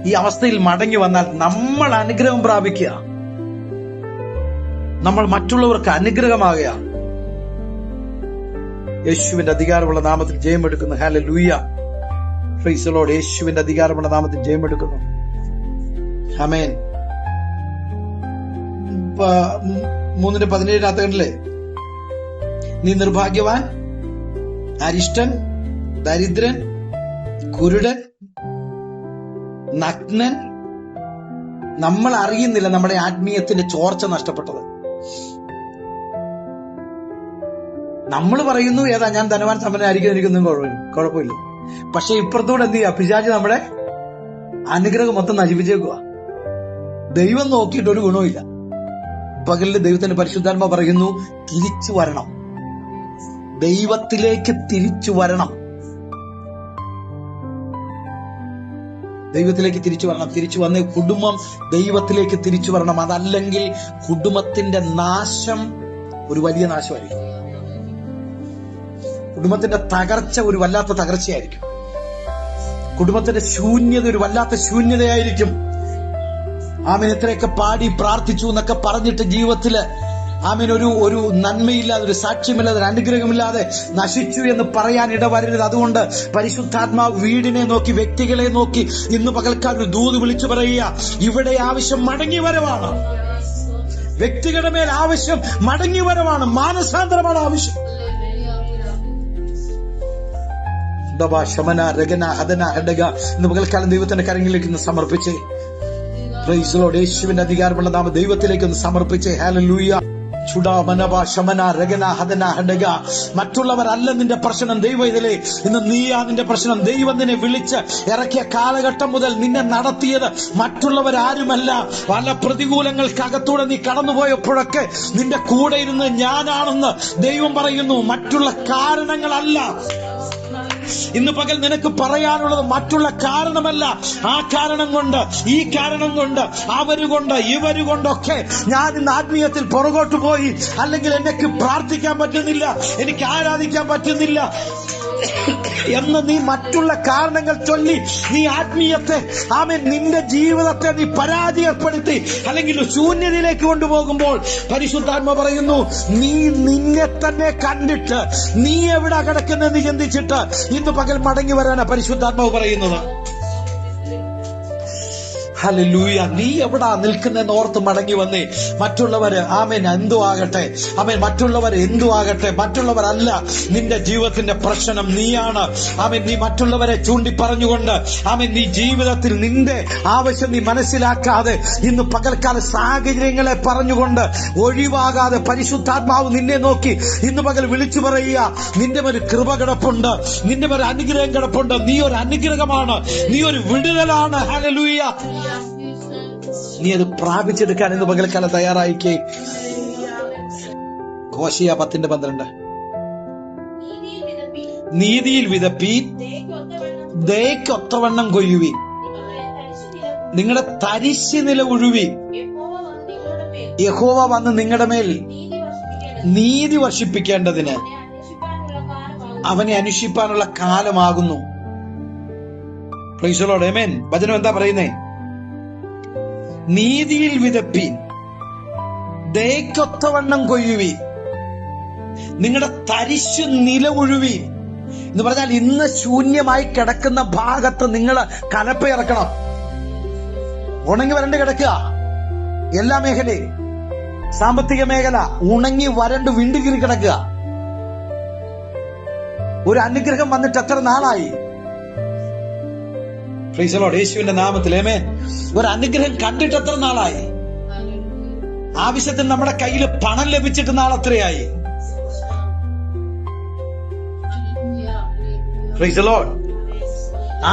[SPEAKER 1] ഈ അവസ്ഥയിൽ മടങ്ങി വന്നാൽ നമ്മൾ അനുഗ്രഹം പ്രാപിക്കുക, നമ്മൾ മറ്റുള്ളവർക്ക് അനുഗ്രഹമാകുക. യേശുവിന്റെ അധികാരമുള്ള നാമത്തിൽ ജയമെടുക്കുന്നു. ഹല്ലേലൂയ. Price the Lord. യേശുവിന്റെ അധികാരമുള്ള നാമത്തിൽ ജയമെടുക്കുന്നു. ആമേൻ. 3:17 കണ്ടില്ലേ? നീ നിർഭാഗ്യവാൻ, അരിഷ്ടൻ, ദരിദ്രൻ, കുരുടൻ, നഗ്നൻ. നമ്മൾ അറിയുന്നില്ല നമ്മുടെ ആത്മീയത്തിന്റെ ചോർച്ച നഷ്ടപ്പെട്ടത്. നമ്മൾ പറയുന്നു ഏതാ, ഞാൻ ധനവാൻ സമ്പന്നനായിരിക്കും, എനിക്കൊന്നും കുഴപ്പമില്ല. പക്ഷെ ഇപ്പുറത്തൂടെ എന്ത് ചെയ്യുക? പിശാച് നമ്മുടെ അനുഗ്രഹം മൊത്തം നശിപ്പിച്ചേക്കുക. ദൈവം നോക്കിയിട്ട് ഒരു ഗുണവുമില്ല. പകലിൽ ദൈവത്തിന്റെ പരിശുദ്ധാത്മ പറയുന്നു, തിരിച്ചു വരണം, ദൈവത്തിലേക്ക് തിരിച്ചു വരണം, ദൈവത്തിലേക്ക് തിരിച്ചു വരണം. തിരിച്ചു വന്ന് കുടുംബം ദൈവത്തിലേക്ക് തിരിച്ചു വരണം. അതല്ലെങ്കിൽ കുടുംബത്തിന്റെ നാശം ഒരു വലിയ നാശമായിരിക്കും. കുടുംബത്തിന്റെ തകർച്ച ഒരു വല്ലാത്ത തകർച്ചയായിരിക്കും. കുടുംബത്തിന്റെ ശൂന്യത ഒരു വല്ലാത്ത ശൂന്യതയായിരിക്കും. ആമീൻ. എത്രയൊക്കെ പാടി പ്രാർത്ഥിച്ചു എന്നൊക്കെ പറഞ്ഞിട്ട് ജീവിതത്തില് ആമീൻ ഒരു നന്മയില്ലാതെ, ഒരു സാക്ഷ്യമില്ലാതെ, ഒരു അനുഗ്രഹമില്ലാതെ നശിച്ചു എന്ന് പറയാൻ ഇടവരരുത്. അതുകൊണ്ട് പരിശുദ്ധാത്മാവ് വീടിനെ നോക്കി, വ്യക്തികളെ നോക്കി ഇന്ന് പകൽക്കാലം ഒരു ദൂത് വിളിച്ചു പറയുക, ഇവിടെ ആവശ്യം മടങ്ങി വരവാണ്. വ്യക്തികളുടെ മേൽ ആവശ്യം മടങ്ങി വരവാണ്, മാനസാന്തരമാണ് ആവശ്യം. ഇന്ന് പകൽക്കാലം ദൈവത്തിന്റെ കരങ്ങളിലേക്ക് ഒന്ന് സമർപ്പിച്ചേ. Price the Lord. യേശുവിന്റെ അധികാരമുള്ള നാമം ദൈവത്തിലേക്ക് ഒന്ന് സമർപ്പിച്ചേ. ഹല്ലേലൂയ. മറ്റുള്ളവരല്ല നിന്റെ പ്രശ്നം. ദൈവം ഇതിലെ ഇന്ന് നീയാ നിന്റെ പ്രശ്നം. ദൈവം നിന്നെ വിളിച്ച് ഇറക്കിയ കാലഘട്ടം മുതൽ നിന്നെ നടത്തിയത് മറ്റുള്ളവരാരുമല്ല. പല പ്രതികൂലങ്ങൾക്കകത്തൂടെ നീ കടന്നുപോയപ്പോഴൊക്കെ നിന്റെ കൂടെ ഇരുന്ന് ഞാനാണെന്ന് ദൈവം പറയുന്നു. മറ്റുള്ള കാരണങ്ങളല്ല. ഇന്ന് പകൽ നിനക്ക് പറയാനുള്ളത് മറ്റുള്ള കാരണമല്ല. ആ കാരണം കൊണ്ട്, ഈ കാരണം കൊണ്ട്, അവരുകൊണ്ട്, ഇവരുകൊണ്ടൊക്കെ ഞാൻ ഇന്ന് ആത്മീയത്തിൽ പുറകോട്ട് പോയി. അല്ലെങ്കിൽ എനിക്ക് പ്രാർത്ഥിക്കാൻ പറ്റുന്നില്ല, എനിക്ക് ആരാധിക്കാൻ പറ്റുന്നില്ല എന്ന് നീ മറ്റുള്ള കാരണങ്ങൾ ചൊല്ലി നീ ആത്മീയത്തെ, ആമേൻ, നിന്റെ ജീവിതത്തെ നീ പരാജയപ്പെടുത്തി അല്ലെങ്കിൽ ശൂന്യതയിലേക്ക് കൊണ്ടുപോകുമ്പോൾ പരിശുദ്ധാത്മ പറയുന്നു, നീ നിന്നെ തന്നെ കണ്ടിട്ട് നീ എവിടെ കിടക്കുന്നെന്ന് ചിന്തിച്ചിട്ട് ഇന്ന് പകൽ മടങ്ങി വരാനാ പരിശുദ്ധാത്മാവ് പറയുന്നത്. ഹല്ലേലൂയ. നീ എവിടാ നിൽക്കുന്നെന്ന് ഓർത്ത് മടങ്ങി വന്നേ. മറ്റുള്ളവര് ആമേൻ എന്തു ആകട്ടെ, ആമേൻ മറ്റുള്ളവർ എന്തു ആകട്ടെ, മറ്റുള്ളവരല്ല നിന്റെ ജീവിതത്തിന്റെ പ്രശ്നം, നീയാണ്. ആമേൻ നീ മറ്റുള്ളവരെ ചൂണ്ടി പറഞ്ഞുകൊണ്ട് ആമേൻ നീ ജീവിതത്തിൽ നിന്റെ ആവശ്യം നീ മനസ്സിലാക്കാതെ ഇന്ന് പകൽക്കാല സാഹചര്യങ്ങളെ പറഞ്ഞുകൊണ്ട് ഒഴിവാകാതെ പരിശുദ്ധാത്മാവ് നിന്നെ നോക്കി ഇന്ന് പകൽ വിളിച്ചു പറയുക, നിന്റെ ഒരു കൃപ കിടപ്പുണ്ട്, നിന്റെ ഒരു അനുഗ്രഹം കിടപ്പുണ്ട്, നീ ഒരു അനുഗ്രഹമാണ്, നീ ഒരു വിടുതലാണ്. ഹല്ലേലൂയ. നീ അത് പ്രാപിച്ചെടുക്കാൻ ഇന്ന് പകൽക്കാലം തയ്യാറായിക്കേ. ഹോശിയ 10:12 നീതിയിൽ വിതപ്പീൻ, ദയക്കൊത്തവണ്ണം കൊയ്യുവീൻ, നിങ്ങളുടെ തരിശ് നില ഉഴുവി. യഹോവ വന്ന് നിങ്ങളുടെ മേൽ നീതി വർഷിപ്പിക്കേണ്ടതിന് അവനെ അന്വേഷിപ്പാനുള്ള കാലമാകുന്നു. Praise the lord. ആമേൻ. വചനം എന്താ പറയുന്നേ? നീതിയിൽ വിതപ്പീൻ, ദയക്കൊത്തവണ്ണം കൊയ്യുവീൻ, നിങ്ങളുടെ തരിശു നില ഉഴുവീൻ എന്ന് പറഞ്ഞാൽ ഇന്ന് ശൂന്യമായി കിടക്കുന്ന ഭാഗത്ത് നിങ്ങൾ കലപ്പയിറക്കണം. ഉണങ്ങി വരണ്ട് കിടക്കുക എല്ലാ മേഖലയും. സാമ്പത്തിക മേഖല ഉണങ്ങി വരണ്ട് വിണ്ടുകീറി കിടക്കുക. ഒരു അനുഗ്രഹം വന്നിട്ട് എത്ര നാളായി? Price the Lord. യേശുവിന്റെ നാമത്തിൽ ആമേൻ. ഒരു അനുഗ്രഹം കണ്ടിട്ട് എത്ര നാളായി? ആവശ്യത്തിന് നമ്മുടെ കയ്യിൽ പണം ലഭിച്ചിട്ട് നാളെത്രയായി? Praise the lord.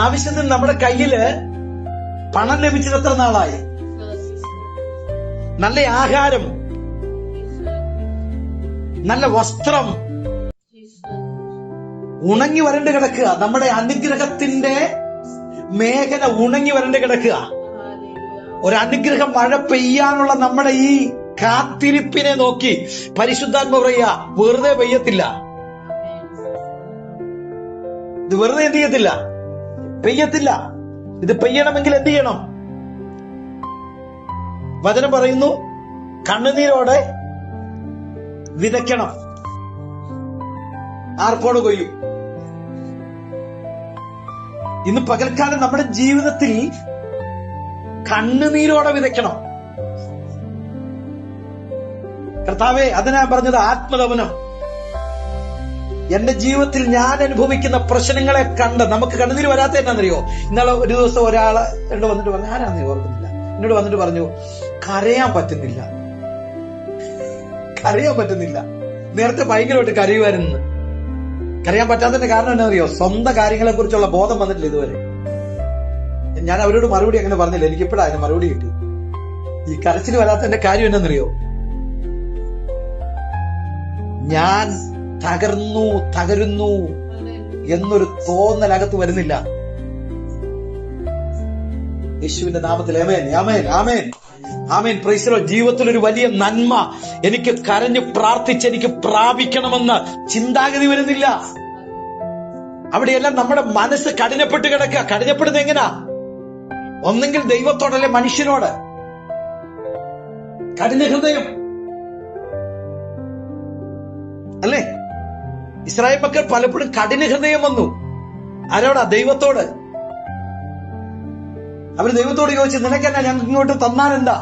[SPEAKER 1] ആവശ്യത്തിന് നമ്മുടെ കയ്യില് പണം ലഭിച്ചിട്ട് എത്ര നാളായി? നല്ല ആഹാരം, നല്ല വസ്ത്രം ഉണങ്ങി വരണ്ട് കിടക്കുക. നമ്മുടെ അനുഗ്രഹത്തിന്റെ മേഖല ഉണങ്ങി വരണ്ട് കിടക്കുക. ഒരു അനുഗ്രഹം മഴ പെയ്യാനുള്ള നമ്മുടെ ഈ കാത്തിരിപ്പിനെ നോക്കി പരിശുദ്ധാത്മ പറയുക, വെറുതെ പെയ്യത്തില്ല. ഇത് വെറുതെ എന്ത് ചെയ്യത്തില്ല? പെയ്യത്തില്ല. ഇത് പെയ്യണമെങ്കിൽ എന്ത് ചെയ്യണം? വചനം പറയുന്നു, കണ്ണുനീരോടെ വിതയ്ക്കണം, ആർപ്പോട് കൊയ്യും. ഇന്ന് പകൽക്കാലം നമ്മുടെ ജീവിതത്തിൽ കണ്ണുനീരോടെ വിതയ്ക്കണം. കർത്താവേ, അതിനാ പറഞ്ഞത് ആത്മതപനം. എന്റെ ജീവിതത്തിൽ ഞാൻ അനുഭവിക്കുന്ന പ്രശ്നങ്ങളെ കണ്ട് നമുക്ക് കണ്ണുനീര് വരാത്ത എന്നാന്നറിയോ? ഇന്നലെ ഒരു ദിവസം ഒരാള് എന്നോട് വന്നിട്ട് പറഞ്ഞു, ആരാന്ന് ഓർക്കുന്നില്ല, എന്നോട് വന്നിട്ട് പറഞ്ഞു, കരയാൻ പറ്റുന്നില്ല. നേരത്തെ ഭയങ്കരമായിട്ട് കരയുമായിരുന്നു. കരയാൻ പറ്റാത്തതിന്റെ കാരണം എന്നാന്നറിയോ? സ്വന്തം കാര്യങ്ങളെ കുറിച്ചുള്ള ബോധം വന്നിട്ടില്ല ഇതുവരെ. ഞാൻ അവരോട് മറുപടി അങ്ങനെ പറഞ്ഞില്ല. എനിക്കിപ്പോഴാ അതിന് മറുപടി കിട്ടി. ഈ കരച്ചിൽ വരാത്തതിന്റെ കാര്യം എന്നാന്നറിയോ? ഞാൻ തകരുന്നു എന്നൊരു തോന്നലകത്ത് വരുന്നില്ല. യേശുവിന്റെ നാമത്തിൽ amen, amen, amen, amen. Praise the lord. ജീവിതത്തിൽ ഒരു വലിയ നന്മ എനിക്ക് കരഞ്ഞു പ്രാർത്ഥിച്ച് എനിക്ക് പ്രാപിക്കണമെന്ന് ചിന്താഗതി വരുന്നില്ല. അവിടെയെല്ലാം നമ്മുടെ മനസ്സ് കഠിനപ്പെട്ട് കിടക്കുക. കഠിനപ്പെടുന്നത് എങ്ങനാ? ഒന്നെങ്കിൽ ദൈവത്തോടല്ലേ മനുഷ്യനോട്. കഠിന ഹൃദയം അല്ലേ? ഇസ്രായേൽ മക്കൾ പലപ്പോഴും കഠിന ഹൃദയം വന്നു. ആരോടാ? ദൈവത്തോട്. അവര് ദൈവത്തോട് ചോദിച്ചു, നിനക്കെന്നാ ഞങ്ങൾക്ക് ഇങ്ങോട്ട് തന്നാലെന്താ?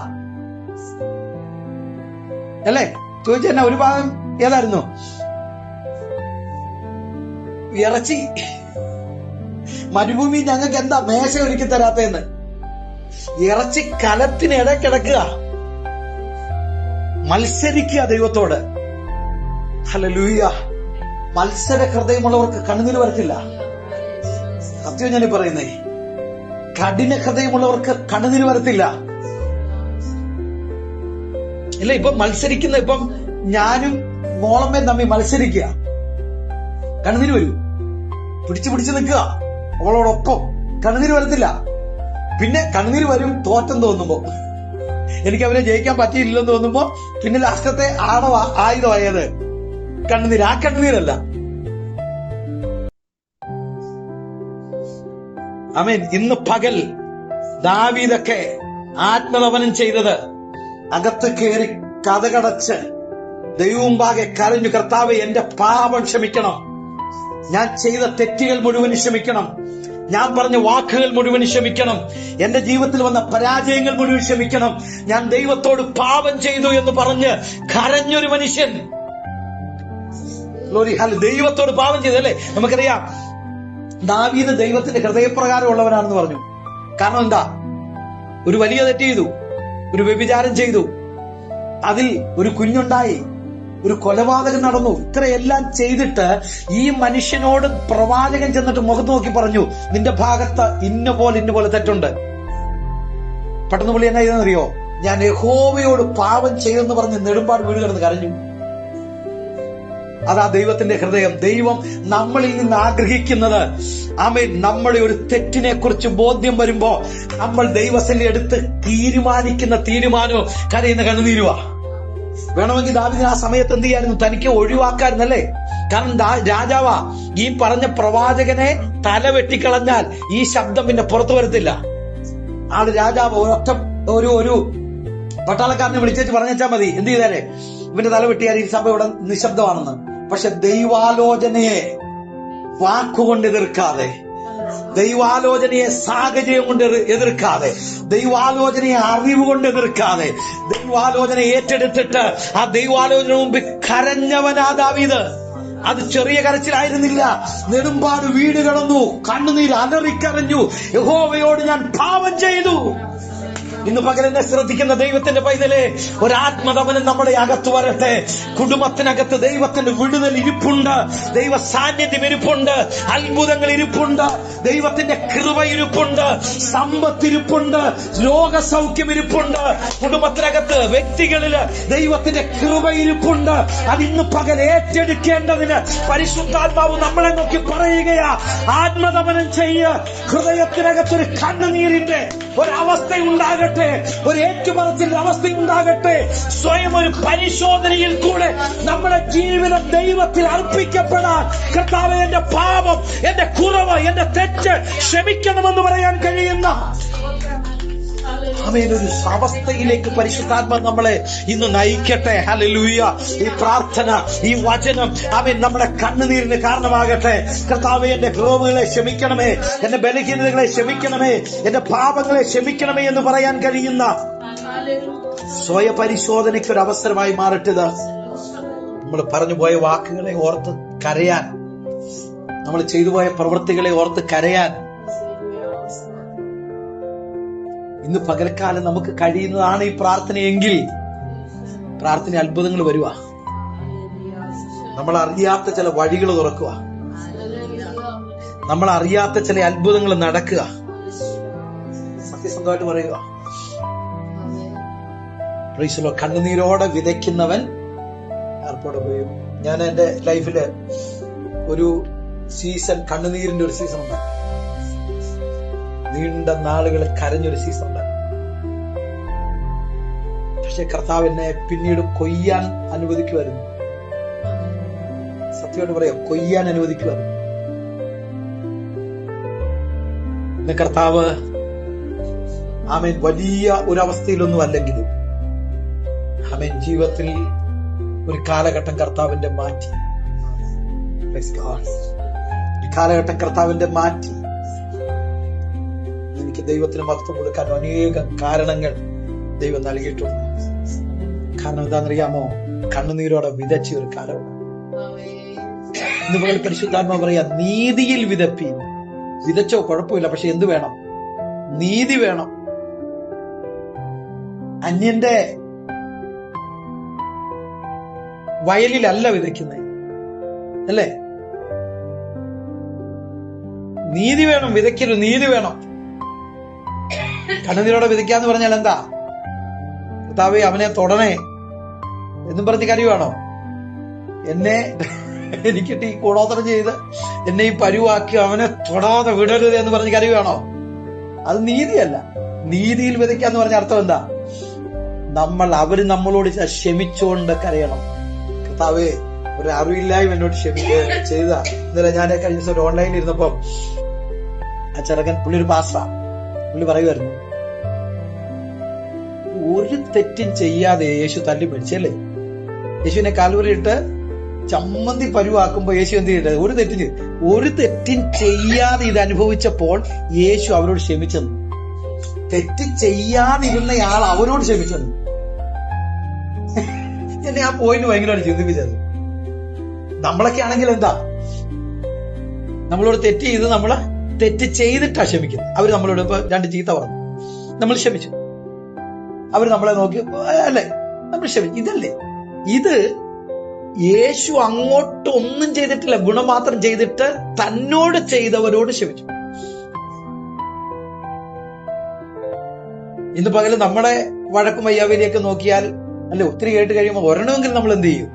[SPEAKER 1] അല്ലേ? ചോദിച്ചെന്നാ? ഒരു ഭാഗം ഏതായിരുന്നു? ഇറച്ചി. മരുഭൂമി ഞങ്ങൾക്ക് എന്താ മേശ ഒരുക്കി തരാത്തേന്ന്. ഇറച്ചി കലത്തിന് ഇടക്കിടക്കുക. മത്സരിക്കുക ദൈവത്തോട്. ഹല്ലേലൂയ. മത്സര ഹൃദയമുള്ളവർക്ക് കണ്ണുനീര് വരത്തില്ല. സത്യം ഞാൻ പറയുന്നേ, കഠിന ഹൃദയമുള്ളവർക്ക് കണ്ണുനീര് വരത്തില്ല. ഇല്ല, ഇപ്പൊ മത്സരിക്കുന്ന, ഇപ്പം ഞാനും മോളമ്മയും തമ്മിൽ മത്സരിക്കുക, കണ്ണുനീര് വരൂ. പിടിച്ചു നിൽക്കുക അവളോടൊപ്പം, കണ്ണുനീര് വരത്തില്ല. പിന്നെ കണ്ണുനീര് വരും തോറ്റം തോന്നുമ്പോ, എനിക്ക് അവരെ ജയിക്കാൻ പറ്റിയില്ലെന്ന് തോന്നുമ്പോ, പിന്നെ ലാസ്റ്റത്തെ ആയുധമായത് കണ്ണുനീര്. ആ കണ്ണുനീരല്ല. ആമേൻ. ഇന്ന് പകൽ ദാവീദൊക്കെ ആത്മതപനം ചെയ്തത്, അകത്ത് കയറി കതകടച്ച് ദൈവമുമ്പാകെ കരഞ്ഞു, കർത്താവേ എന്റെ പാപം ക്ഷമിക്കണം, ഞാൻ ചെയ്ത തെറ്റുകൾ മുഴുവൻ ക്ഷമിക്കണം, ഞാൻ പറഞ്ഞ വാക്കുകൾ മുഴുവൻ ക്ഷമിക്കണം, എന്റെ ജീവിതത്തിൽ വന്ന പരാജയങ്ങൾ മുഴുവൻ ക്ഷമിക്കണം, ഞാൻ ദൈവത്തോട് പാപം ചെയ്തു എന്ന് പറഞ്ഞ് കരഞ്ഞൊരു മനുഷ്യൻ. ദൈവത്തോട് പാപം ചെയ്തല്ലേ. നമുക്കറിയാം ദാവീദ് ദൈവത്തിന്റെ ഹൃദയപ്രകാരമുള്ളവനാണെന്ന് പറഞ്ഞു. കാരണം എന്താ? ഒരു വലിയ തെറ്റ് ചെയ്തു, ഒരു വ്യഭിചാരം ചെയ്തു, അതിൽ ഒരു കുഞ്ഞുണ്ടായി, ഒരു കൊലപാതകം നടന്നു. ഇത്രയെല്ലാം ചെയ്തിട്ട് ഈ മനുഷ്യനോട് പ്രവാചകൻ ചെന്നിട്ട് മുഖത്ത് നോക്കി പറഞ്ഞു, നിന്റെ ഭാഗത്ത് ഇന്ന പോലെ തെറ്റുണ്ട്. പെട്ടെന്ന് പുള്ളി എന്നാ ചെയ്തെന്നറിയോ? ഞാൻ യഹോവയോട് പാപം ചെയ്തെന്ന് പറഞ്ഞ് നെടുമ്പാട് വീട് കിടന്ന് കരഞ്ഞു. അതാ ദൈവത്തിന്റെ ഹൃദയം. ദൈവം നമ്മളിൽ നിന്ന് ആഗ്രഹിക്കുന്നത്, ആമേൻ, നമ്മളെ ഒരു തെറ്റിനെ കുറിച്ച് ബോധ്യം വരുമ്പോ നമ്മൾ ദൈവസന്നിധി എടുത്ത് തീരുമാനിക്കുന്ന തീരുമാനവും കരയുന്ന കണ്ണുനീരുവാ. വേണമെങ്കിൽ ദാവീദിന് ആ സമയത്ത് എന്ത് ചെയ്യായിരുന്നു? തനിക്ക് ഒഴിവാക്കായിരുന്നല്ലേ. കാരണം രാജാവാ. ഈ പറഞ്ഞ പ്രവാചകനെ തല വെട്ടിക്കളഞ്ഞാൽ ഈ ശബ്ദം പിന്നെ പുറത്തു വരത്തില്ല. ആള് രാജാവ്. ഒരൊറ്റ ഒരു പട്ടാളക്കാരനെ വിളിച്ചേച്ച് പറഞ്ഞാ മതി, എന്ത് ചെയ്താലേ ഇവന്റെ തല വെട്ടിയാൽ ഈ സഭ ഇവിടെ നിശബ്ദമാണെന്ന്. പക്ഷെ ദൈവാലോചനയെ വാക്കുകൊണ്ട് എതിർക്കാതെ, ദൈവാലോചനയെ സാഹചര്യം കൊണ്ട് എതിർക്കാതെ, ദൈവാലോചനയെ അറിവ് കൊണ്ട് എതിർക്കാതെ, ദൈവാലോചന ഏറ്റെടുത്തിട്ട് ആ ദൈവാലോചന മുമ്പിൽ കരഞ്ഞവനാ ദാവീദ്. അത് ചെറിയ കരച്ചിലായിരുന്നില്ല. നെടുമ്പാട് വീട് കടന്നു, കണ്ണുനീര് അലറിക്കരഞ്ഞു, യഹോവയോട് ഞാൻ പാപം ചെയ്തു. ഇന്ന് പകലെന്നെ ശ്രദ്ധിക്കുന്ന ദൈവത്തിന്റെ പൈതലേ, ഒരാത്മതപനം നമ്മുടെ അകത്ത് വരട്ടെ. കുടുംബത്തിനകത്ത് ദൈവത്തിന്റെ വിടുതൽ ഇരിപ്പുണ്ട്, ദൈവ സാന്നിധ്യം ഇരിപ്പുണ്ട്, അത്ഭുതങ്ങൾ ഇരിപ്പുണ്ട്, ദൈവത്തിന്റെ കൃപ ഇരിപ്പുണ്ട്, സമ്പത്ത് ഇരിപ്പുണ്ട്, രോഗസൗഖ്യം ഇരിപ്പുണ്ട്. കുടുംബത്തിനകത്ത്, വ്യക്തികളില് ദൈവത്തിന്റെ കൃപ ഇരിപ്പുണ്ട്. അതിന്ന് പകൽ ഏറ്റെടുക്കേണ്ടതിന് പരിശുദ്ധാത്മാവ് നമ്മളെ നോക്കി പറയുകയാ, ആത്മതപനം ചെയ്യ്. ഹൃദയത്തിനകത്തൊരു കണ്ണുനീരിന്റെ ഒരവസ്ഥ ഉണ്ടാകട്ടെ, ഒരു ഏറ്റുപറച്ചിൽ അവസ്ഥ ഉണ്ടാകട്ടെ. സ്വയം ഒരു പരിശോധനയിൽ കൂടെ നമ്മുടെ ജീവിതം ദൈവത്തിൽ അർപ്പിക്കപ്പെടാൻ, കർത്താവേ എന്റെ പാപം, എന്റെ കുറവ്, എന്റെ തെറ്റ് ക്ഷമിക്കണമെന്ന് പറയാൻ കഴിയുന്ന ഒരു അവസ്ഥയിലേക്ക് പരിശുദ്ധാത്മാവ് നമ്മളെ ഇന്ന് നയിക്കട്ടെ. ഹല്ലേലൂയ. ഈ പ്രാർത്ഥന, ഈ വചനം നമ്മുടെ കണ്ണുനീരിന് കാരണമാകട്ടെ. കർത്താവേ എന്റെ കുറവുകളെ ക്ഷമിക്കണമേ, എന്റെ ബലഹീനതകളെ ക്ഷമിക്കണമേ, എന്റെ പാപങ്ങളെ ക്ഷമിക്കണമേ എന്ന് പറയാൻ കഴിയുന്ന സ്വയപരിശോധനയ്ക്ക് ഒരു അവസരമായി മാറട്ടത്. നമ്മൾ പറഞ്ഞുപോയ വാക്കുകളെ ഓർത്ത് കരയാൻ, നമ്മൾ ചെയ്തുപോയ പ്രവൃത്തികളെ ഓർത്ത് കരയാൻ ഇന്ന് പകൽക്കാലം നമുക്ക് കഴിയുന്നതാണ് ഈ പ്രാർത്ഥനയെങ്കിൽ പ്രാർത്ഥന അത്ഭുതങ്ങൾ വരുക. നമ്മൾ അറിയാത്ത ചില വഴികൾ തുറക്കുക, നമ്മൾ അറിയാത്ത ചില അത്ഭുതങ്ങൾ നടക്കുക. സത്യസന്ധമായിട്ട് പറയുക. കണ്ണുനീരോടെ വിതയ്ക്കുന്നവൻ ഏർപ്പോടെ പോയി. ഞാൻ എന്റെ ലൈഫില് ഒരു സീസൺ, കണ്ണുനീരിന്റെ ഒരു സീസൺ ഉണ്ട്. നീണ്ട നാളുകൾ കരഞ്ഞൊരു സീസൺ ഉണ്ട്. പക്ഷെ കർത്താവ് എന്നെ പിന്നീട് കൊയ്യാൻ അനുവദിക്കുമായിരുന്നു. സത്യമായിട്ട് പറയാം, കൊയ്യാൻ അനുവദിക്കുമായിരുന്നു. ഇന്ന് കർത്താവ് ആമേൻ വലിയ ഒരവസ്ഥയിലൊന്നും അല്ലെങ്കിലും ആമേൻ ജീവിതത്തിൽ ഒരു കാലഘട്ടം കർത്താവിന്റെ മാറ്റി. കാലഘട്ടം കർത്താവിന്റെ മാറ്റി. എനിക്ക് ദൈവത്തിന് മഹത്വം കൊടുക്കാൻ അനേകം കാരണങ്ങൾ ദൈവം നൽകിയിട്ടുണ്ട്. കാരണം എന്താണെന്നറിയാമോ? കണ്ണുനീരോടെ വിതച്ച ഒരു കാലമാണ്. ഇന്നുപോലെ പരിശുദ്ധാത്മാ പറയാ, നീതിയിൽ വിതപ്പി. വിതച്ചോ കുഴപ്പമില്ല, പക്ഷെ എന്ത് വേണം? നീതി വേണം. അന്യന്റെ വയലിലല്ല വിതയ്ക്കുന്നത്, അല്ലേ? നീതി വേണം, വിതയ്ക്കരു നീതി വേണം. കണ്ണുനീരോടെ വിതയ്ക്കാന്ന് പറഞ്ഞാൽ എന്താ? കർത്താവേ അവനെ തൊടണേ എന്നും പറഞ്ഞ് കരയുവാണോ? എനിക്കിട്ട് ഈ കൂടോത്രം ചെയ്ത് എന്നെ ഈ പരുവാക്കി അവനെ തൊടാതെ വിടരുത് എന്ന് പറഞ്ഞ് കരയുവാണോ? അത് നീതിയല്ല. നീതിയിൽ വിതയ്ക്കാന്ന് പറഞ്ഞ അർത്ഥം എന്താ? അവര് നമ്മളോട് ക്ഷമിച്ചുകൊണ്ട് കരയണം. കർത്താവേ ഒരു അറിവില്ലായ്മ എന്നോട് ചെയ്ത. ഇന്നലെ ഞാൻ കഴിഞ്ഞ ദിവസം ഒരു ഓൺലൈനിൽ ഇരുന്നപ്പം ആ ചെറുക്കൻ, പുള്ളി ഒരു പാസ്റ്ററാ, പുള്ളി പറയുമായിരുന്നു, ഒരു തെറ്റും ചെയ്യാതെ യേശു തല്ലി മേടിച്ചല്ലേ. യേശുവിനെ കാൽവരിയിട്ട് ചമ്മന്തി പരുവാക്കുമ്പോ യേശു എന്ത് ചെയ്തത്? ഒരു തെറ്റും ചെയ്യാതെ ഇത് അനുഭവിച്ചപ്പോൾ യേശു അവരോട് ക്ഷമിച്ചെന്നു. തെറ്റ് ചെയ്യാതിരുന്നയാൾ അവരോട് ക്ഷമിച്ചെന്നു. എന്നെ ആ പോയിന്റ് ഭയങ്കരമായിട്ട് ചിന്തിപ്പിച്ചത്. നമ്മളൊക്കെ ആണെങ്കിൽ എന്താ? നമ്മളോട് തെറ്റ് ചെയ്ത് നമ്മള് തെറ്റ് ചെയ്തിട്ടാ ക്ഷമിക്കുന്നത്. അവര് നമ്മളോട് ഇപ്പൊ 2 ചീത്ത പറഞ്ഞു, നമ്മൾ ക്ഷമിച്ചു. അവര് നമ്മളെ നോക്കി, അല്ലേ, നമ്മൾ ക്ഷമിച്ചു. ഇതല്ലേ ഇത്? യേശു അങ്ങോട്ട് ഒന്നും ചെയ്തിട്ടില്ല, ഗുണം മാത്രം ചെയ്തിട്ട് തന്നോട് ചെയ്തവരോട് ക്ഷമിച്ചു. ഇന്ന് പകല് നമ്മുടെ വഴക്കും വയ്യാവേലിയൊക്കെ നോക്കിയാൽ, അല്ലെ, ഒത്തിരി കേട്ട് കഴിയുമ്പോൾ ഒരെണ്ണമെങ്കിലും നമ്മൾ എന്ത് ചെയ്യും?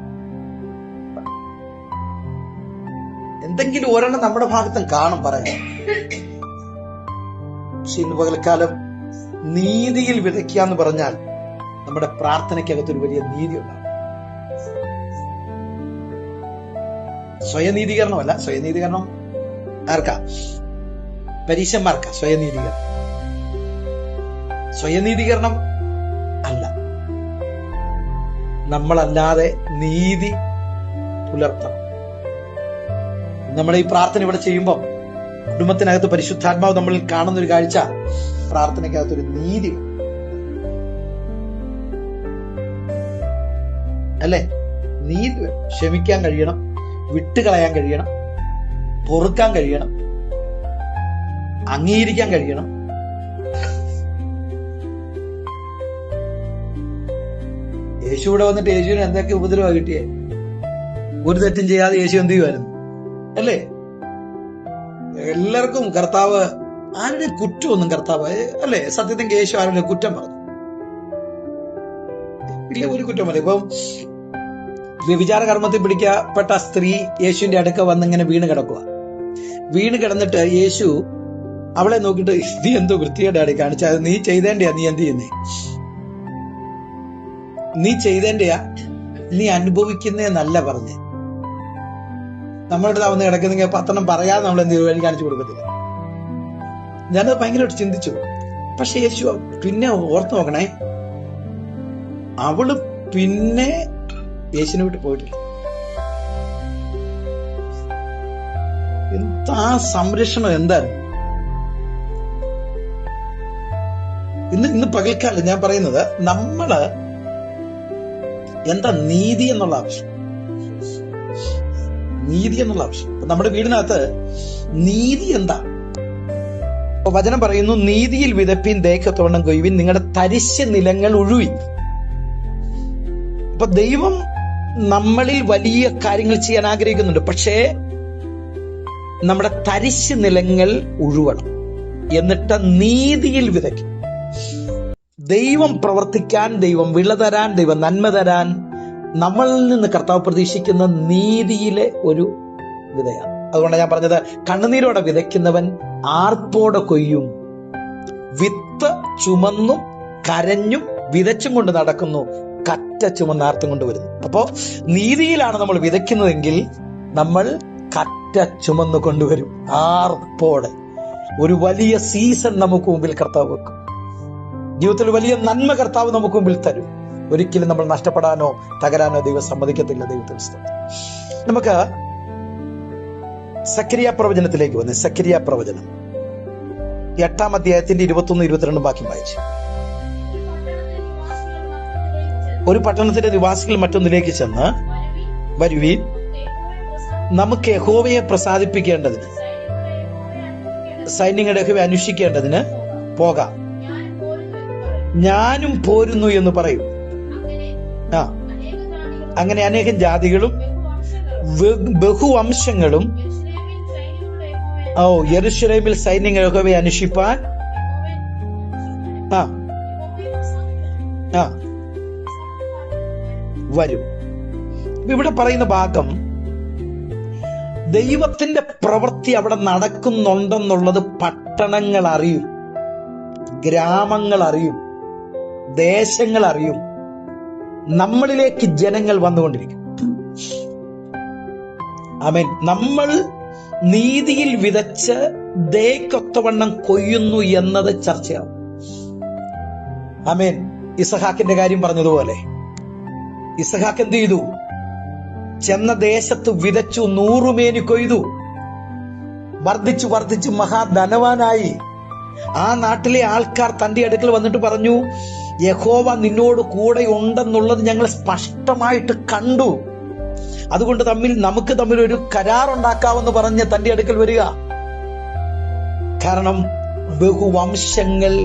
[SPEAKER 1] എന്തെങ്കിലും ഒരെണ്ണം നമ്മുടെ ഭാഗത്തും കാണും പറയാൻ. പക്ഷെ ഇന്ന് പകൽക്കാലം നീതിയിൽ വിതയ്ക്കുക എന്ന് പറഞ്ഞാൽ നമ്മുടെ പ്രാർത്ഥനയ്ക്കകത്തൊരു വലിയ നീതി ഉണ്ടാകും. സ്വയനീതീകരണമല്ല. സ്വയനീതീകരണം ആർക്കാ? പരീശന്മാർക്കാ സ്വയനീതീകരണം. സ്വയനീതീകരണം അല്ല, നമ്മളല്ലാതെ നീതി പുലർത്തണം. നമ്മുടെ ഈ പ്രാർത്ഥന ഇവിടെ ചെയ്യുമ്പോൾ കുടുംബത്തിനകത്ത് പരിശുദ്ധാത്മാവ് നമ്മളിൽ കാണുന്ന ഒരു കാഴ്ച, പ്രാർത്ഥനയ്ക്കകത്തൊരു നീതി, അല്ലെ? നീതി ക്ഷമിക്കാൻ കഴിയണം, വിട്ടുകളയാൻ കഴിയണം, പൊറുക്കാൻ കഴിയണം, അംഗീകരിക്കാൻ കഴിയണം. യേശു ഇവിടെ വന്നിട്ട് യേശുവിന് എന്തൊക്കെ ഉപദ്രവ കിട്ടിയേ? ഒരു തെറ്റും ചെയ്യാതെ യേശു എന്ത് ചെയ്യുമായിരുന്നു, അല്ലേ? എല്ലാവർക്കും കർത്താവ് ആരുടെ കുറ്റമൊന്നും കർത്താവ്, അല്ലെ, സത്യത്തിൽ യേശു ആരുടെ കുറ്റം പറഞ്ഞു ഇല്ല, ഒരു കുറ്റം പറയും. ഇപ്പം വ്യഭിചാര കർമ്മത്തിൽ പിടിക്കപ്പെട്ട സ്ത്രീ യേശുവിന്റെ അടുക്ക വന്നിങ്ങനെ വീണ് കിടക്കുക. വീണ് കിടന്നിട്ട് യേശു അവളെ നോക്കിയിട്ട്, നീ എന്തോ വൃത്തികേടാടി കാണിച്ചത്, നീ ചെയ്തേണ്ടയാ, നീ എന്ത് ചെയ്യുന്നേ, നീ ചെയ്തേണ്ടയാ, നീ അനുഭവിക്കുന്നേന്നല്ല പറഞ്ഞേ. നമ്മളുടെ വന്ന് കിടക്കുന്നെങ്കിൽ 10 പറയാതെ നമ്മൾ എന്ത് വഴി കാണിച്ചു കൊടുക്കത്തില്ല. ഞാനത് ഭയങ്കരമായിട്ട് ചിന്തിച്ചു. പക്ഷെ യേശു പിന്നെ ഓർത്തു നോക്കണേ, അവള് പിന്നെ യേശുവിനെ വിട്ട് പോയിട്ടില്ല. എന്താ സംരക്ഷണം, എന്തായിരുന്നു? ഇന്ന് പകൽക്കാലം ഞാൻ പറയുന്നത്, നമ്മള് എന്താ നീതി എന്നുള്ള ആവശ്യം, നീതി എന്നുള്ള ആവശ്യം. നമ്മുടെ വീടിനകത്ത് നീതി എന്താ? വചനം പറയുന്നു, നീതിയിൽ വിതപ്പിൻ, ദേഹത്തോണം കൊയ്വിൻ, നിങ്ങളുടെ തരിശ് നിലങ്ങൾ ഉഴുവിൻ. ഇപ്പൊ ദൈവം നമ്മളിൽ വലിയ കാര്യങ്ങൾ ചെയ്യാൻ ആഗ്രഹിക്കുന്നുണ്ട്. പക്ഷേ നമ്മുടെ തരിശ് നിലങ്ങൾ ഉഴുവണം, എന്നിട്ട് നീതിയിൽ വിതയ്ക്കും. ദൈവം പ്രവർത്തിക്കാൻ, ദൈവം വിള തരാൻ, ദൈവം നന്മ തരാൻ നമ്മളിൽ നിന്ന് കർത്താവ് പ്രതീക്ഷിക്കുന്ന നീതിയിലെ ഒരു വിതയാണ്. അതുകൊണ്ടാണ് ഞാൻ പറഞ്ഞത്, കണ്ണുനീരോടെ വിതയ്ക്കുന്നവൻ ആർപ്പോടെ കൊയ്യും. വിത്ത് ചുമന്നും കരഞ്ഞും വിതച്ചും കൊണ്ട് നടക്കുന്നു, കറ്റ ചുമന്നാർത്തും കൊണ്ട് വരുന്നു. അപ്പോ നീതിയിലാണ് നമ്മൾ വിതയ്ക്കുന്നതെങ്കിൽ നമ്മൾ കറ്റ ചുമന്നു കൊണ്ടുവരും ആർപ്പോടെ. ഒരു വലിയ സീസൺ നമുക്ക് മുമ്പിൽ കർത്താവ് വെക്കും. ജീവിതത്തിൽ വലിയ നന്മ കർത്താവ് നമുക്ക് മുമ്പിൽ തരും. ഒരിക്കലും നമ്മൾ നഷ്ടപ്പെടാനോ തകരാനോ ദൈവം സമ്മതിക്കത്തില്ല. ദൈവത്തിന് സ്തോത്രം. നമുക്ക് സക്കരിയ പ്രവചനത്തിലേക്ക് വന്ന്, സക്കരിയ പ്രവചനം 8-ാം അധ്യായത്തിന്റെ 21-22 വാക്യം വായിച്ചു. ഒരു പട്ടണത്തിന്റെ നിവാസികൾ മറ്റൊന്നിലേക്ക് ചെന്ന്, വരുവീൻ, നമുക്ക് യഹോവയെ പ്രസാദിപ്പിക്കേണ്ടതിന്, സൈന്യങ്ങളുടെ യഹോവയെ അന്വേഷിക്കേണ്ടതിന് പോകാം, ഞാനും പോരുന്നു എന്ന് പറയും. അങ്ങനെ അനേകം ജാതികളും ബഹുവംശങ്ങളും യെരൂശലേമിൽ സൈന്യങ്ങൾ യഹോവയെ അന്വേഷിപ്പാൻ വരും. ഇവിടെ പറയുന്ന ഭാഗം ദൈവത്തിന്റെ പ്രവൃത്തി അവിടെ നടക്കുന്നുണ്ടെന്നുള്ളത് പട്ടണങ്ങൾ അറിയും, ഗ്രാമങ്ങൾ അറിയും, ദേശങ്ങൾ അറിയും. നമ്മളിലേക്ക് ജനങ്ങൾ വന്നുകൊണ്ടിരിക്കും. ആമേൻ. നമ്മൾ നീതിയിൽ വിതച്ച് ദയക്കൊത്തവണ്ണം കൊയ്യുന്നു എന്നത് ചർച്ചയാവും. ആമേൻ. ഇസഹാക്കിന്റെ കാര്യം പറഞ്ഞതുപോലെ ഇസഹാക്ക് എന്ത് ചെയ്തു? ചെന്ന ദേശത്ത് വിതച്ചു, 100 മേനി കൊയ്തു, വർദ്ധിച്ചു വർദ്ധിച്ചു മഹാധനവാനായി. ആ നാട്ടിലെ ആൾക്കാർ തന്റെ അടുക്കൽ വന്നിട്ട് പറഞ്ഞു, യഹോവ നിന്നോട് കൂടെ ഉണ്ടെന്നുള്ളത് ഞങ്ങൾ സ്പഷ്ടമായിട്ട് കണ്ടു, അതുകൊണ്ട് നമുക്ക് തമ്മിൽ ഒരു കരാറുണ്ടാക്കാമെന്ന് പറഞ്ഞ് തന്റെ അടുക്കൽ വരിക. കാരണം ബഹുവംശങ്ങൾ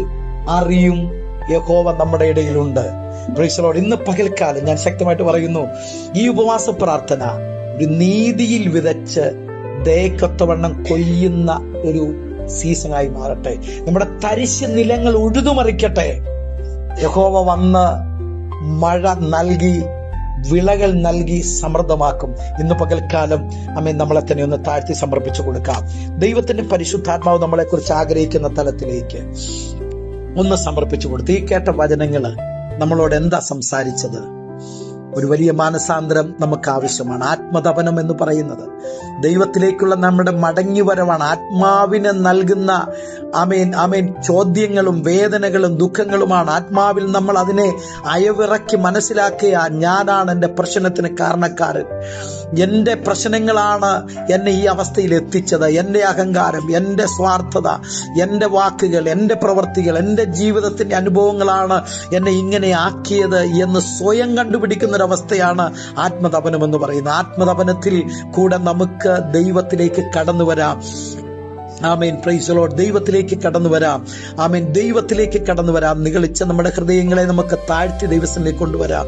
[SPEAKER 1] അറിയും യഹോവ നമ്മുടെ ഇടയിലുണ്ട്. Price the Lord. ഇന്ന് പകൽക്കാലം ഞാൻ ശക്തമായിട്ട് പറയുന്നു, ഈ ഉപവാസ പ്രാർത്ഥന ഒരു നീതിയിൽ വിതച്ച് ദയക്കൊത്തവണ്ണം കൊയ്യുന്ന ഒരു സീസണായി മാറട്ടെ. നമ്മുടെ തരിശ് നിലങ്ങൾ ഉഴുതുമറിക്കട്ടെ. യഹോവ വന്ന് മഴ നൽകി, വിളകൾ നൽകി സമൃദ്ധമാക്കും. ഇന്ന് പകൽക്കാലം അമ്മേ നമ്മളെ തന്നെ ഒന്ന് താഴ്ത്തി സമർപ്പിച്ചു കൊടുക്കാം. ദൈവത്തിന്റെ പരിശുദ്ധാത്മാവ് നമ്മളെ കുറിച്ച് ആഗ്രഹിക്കുന്ന തലത്തിലേക്ക് ഒന്ന് സമർപ്പിച്ചു കൊടുത്ത് ഈ കേട്ട വചനങ്ങള് നമ്മളോട് എന്താ സംസാരിച്ചത്? ഒരു വലിയ മാനസാന്തരം നമുക്ക് ആവശ്യമാണ്. ആത്മതപനം എന്ന് പറയുന്നത് ദൈവത്തിലേക്കുള്ള നമ്മുടെ മടങ്ങിവരവാണ്. ആത്മാവിന് നൽകുന്ന ആമേൻ ചോദ്യങ്ങളും വേദനകളും ദുഃഖങ്ങളുമാണ്. ആത്മാവിൽ നമ്മൾ അതിനെ അയവിറക്കി മനസ്സിലാക്കുക. ഞാനാണ് എൻ്റെ പ്രശ്നത്തിന് കാരണക്കാരൻ, എന്റെ പ്രശ്നങ്ങളാണ് എന്നെ ഈ അവസ്ഥയിൽ എത്തിച്ചത്, എന്റെ അഹങ്കാരം, എന്റെ സ്വാർത്ഥത, എന്റെ വാക്കുകൾ, എന്റെ പ്രവൃത്തികൾ, എന്റെ ജീവിതത്തിന്റെ അനുഭവങ്ങളാണ് എന്നെ ഇങ്ങനെ ആക്കിയത് എന്ന് സ്വയം കണ്ടുപിടിക്കുന്ന ഒരവസ്ഥയാണ് ആത്മതപനം എന്ന് പറയുന്നത്. ആത്മതപനത്തിൽ കൂടെ നമുക്ക് ദൈവത്തിലേക്ക് കടന്നു വരാം. ആമേൻ. Praise the lord. ദൈവത്തിലേക്ക് കടന്നു വരാം. ആമേൻ. ദൈവത്തിലേക്ക് കടന്നു വരാം. നിഗളിച്ച നമ്മുടെ ഹൃദയങ്ങളെ നമുക്ക് താഴ്ത്തി ദൈവത്തിലേക്ക് കൊണ്ടുവരാം.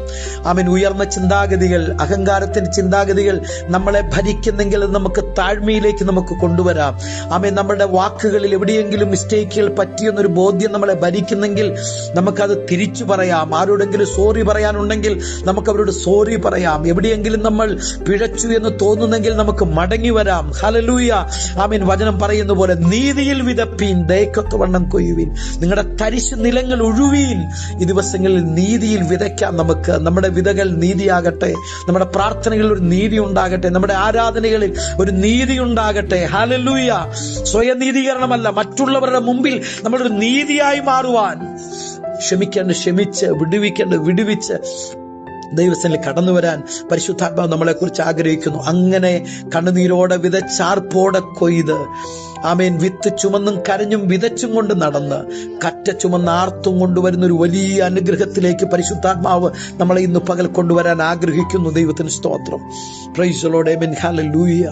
[SPEAKER 1] ആമേൻ. ഉയർന്ന ചിന്താഗതികൾ, അഹങ്കാരത്തിന്റെ ചിന്താഗതികൾ നമ്മളെ ഭരിക്കുന്നെങ്കിൽ നമുക്ക് താഴ്മയിലേക്ക് നമുക്ക് കൊണ്ടുവരാം. ആമേൻ. നമ്മുടെ വാക്കുകളിൽ എവിടെയെങ്കിലും മിസ്റ്റേക്കുകൾ പറ്റിയെന്നൊരു ബോധ്യം നമ്മളെ ഭരിക്കുന്നെങ്കിൽ നമുക്കത് തിരിച്ചു പറയാം. ആരോടെങ്കിലും സോറി പറയാനുണ്ടെങ്കിൽ നമുക്ക് അവരോട് സോറി പറയാം. എവിടെയെങ്കിലും നമ്മൾ പിഴച്ചു എന്ന് തോന്നുന്നെങ്കിൽ നമുക്ക് മടങ്ങി വരാം. ഹല്ലേലൂയ. ആമേൻ. വചനം പറയുന്ന പോലെ നീതിയിൽ വിതപ്പീൻ, ദയക്കൊത്തവണ്ണം കൊയ്യുവീൻ. നിങ്ങളുടെ തരിശ് നിലങ്ങൾ ഉഴുവീൻ. ഈ ദിവസങ്ങളിൽ നീതിയിൽ വിതയ്ക്കാൻ നമുക്ക്. നമ്മുടെ വിതകൾ നീതിയാകട്ടെ. നമ്മുടെ പ്രാർത്ഥനകളിൽ ഒരു നീതി ഉണ്ടാകട്ടെ. നമ്മുടെ ആരാധനകളിൽ ഒരു നീതി ഉണ്ടാകട്ടെ. ഹല്ലേലൂയ. സ്വയം നീതീകരണമല്ല, മറ്റുള്ളവരുടെ മുമ്പിൽ നമ്മളൊരു നീതിയായി മാറുവാൻ ക്ഷമിക്കേണ്ട ക്ഷമിച്ച്, വിടുവിക്കേണ്ട വിടുവിച്ച് ദൈവത്തിൽ കടന്നു വരാൻ പരിശുദ്ധാത്മാവ് നമ്മളെ കുറിച്ച് ആഗ്രഹിക്കുന്നു. അങ്ങനെ കണ്ണുനീരോടെ വിതച്ചാർപ്പോടെ കൊയ്ത് ആമേൻ വിത്ത് ചുമന്നും കരഞ്ഞും വിതച്ചും കൊണ്ട് നടന്ന് കറ്റ ചുമന്ന് ആർത്തും കൊണ്ടുവരുന്ന ഒരു വലിയ അനുഗ്രഹത്തിലേക്ക് പരിശുദ്ധാത്മാവ് നമ്മളെ ഇന്ന് പകൽ കൊണ്ടുവരാൻ ആഗ്രഹിക്കുന്നു. ദൈവത്തിന് സ്തോത്രം. Price the lord. Amen. Hallelujah.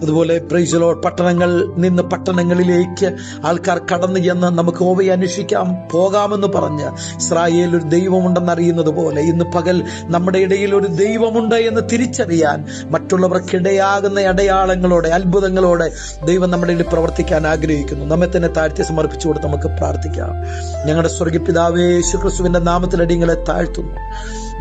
[SPEAKER 1] അതുപോലെ പ്രൈസ് ദി ലോർഡ്. പട്ടണങ്ങളിലേക്ക് ആൾക്കാർ കടന്നു ചെന്ന് നമുക്ക് യഹോവയെ അന്വേഷിക്കാം പോകാമെന്ന് പറഞ്ഞ് ഇസ്രായേൽ ഒരു ദൈവമുണ്ടെന്ന് അറിയുന്നത് പോലെ ഇന്ന് പകൽ നമ്മുടെ ഇടയിൽ ഒരു ദൈവമുണ്ട് എന്ന് തിരിച്ചറിയാൻ മറ്റുള്ളവർക്കിടയാകുന്ന അടയാളങ്ങളോടെ അത്ഭുതങ്ങളോടെ ദൈവം നമ്മുടെ ഇടയിൽ പ്രവർത്തിക്കാൻ ആഗ്രഹിക്കുന്നു. നമ്മെ തന്നെ താഴ്ത്തി സമർപ്പിച്ചു കൊടുത്ത് നമുക്ക് പ്രാർത്ഥിക്കാം. ഞങ്ങളുടെ സ്വർഗ്ഗ പിതാവേ, യേശുക്രിസ്തുവിന്റെ നാമത്തിൽ അടിയങ്ങളെ താഴ്ത്തുന്നു.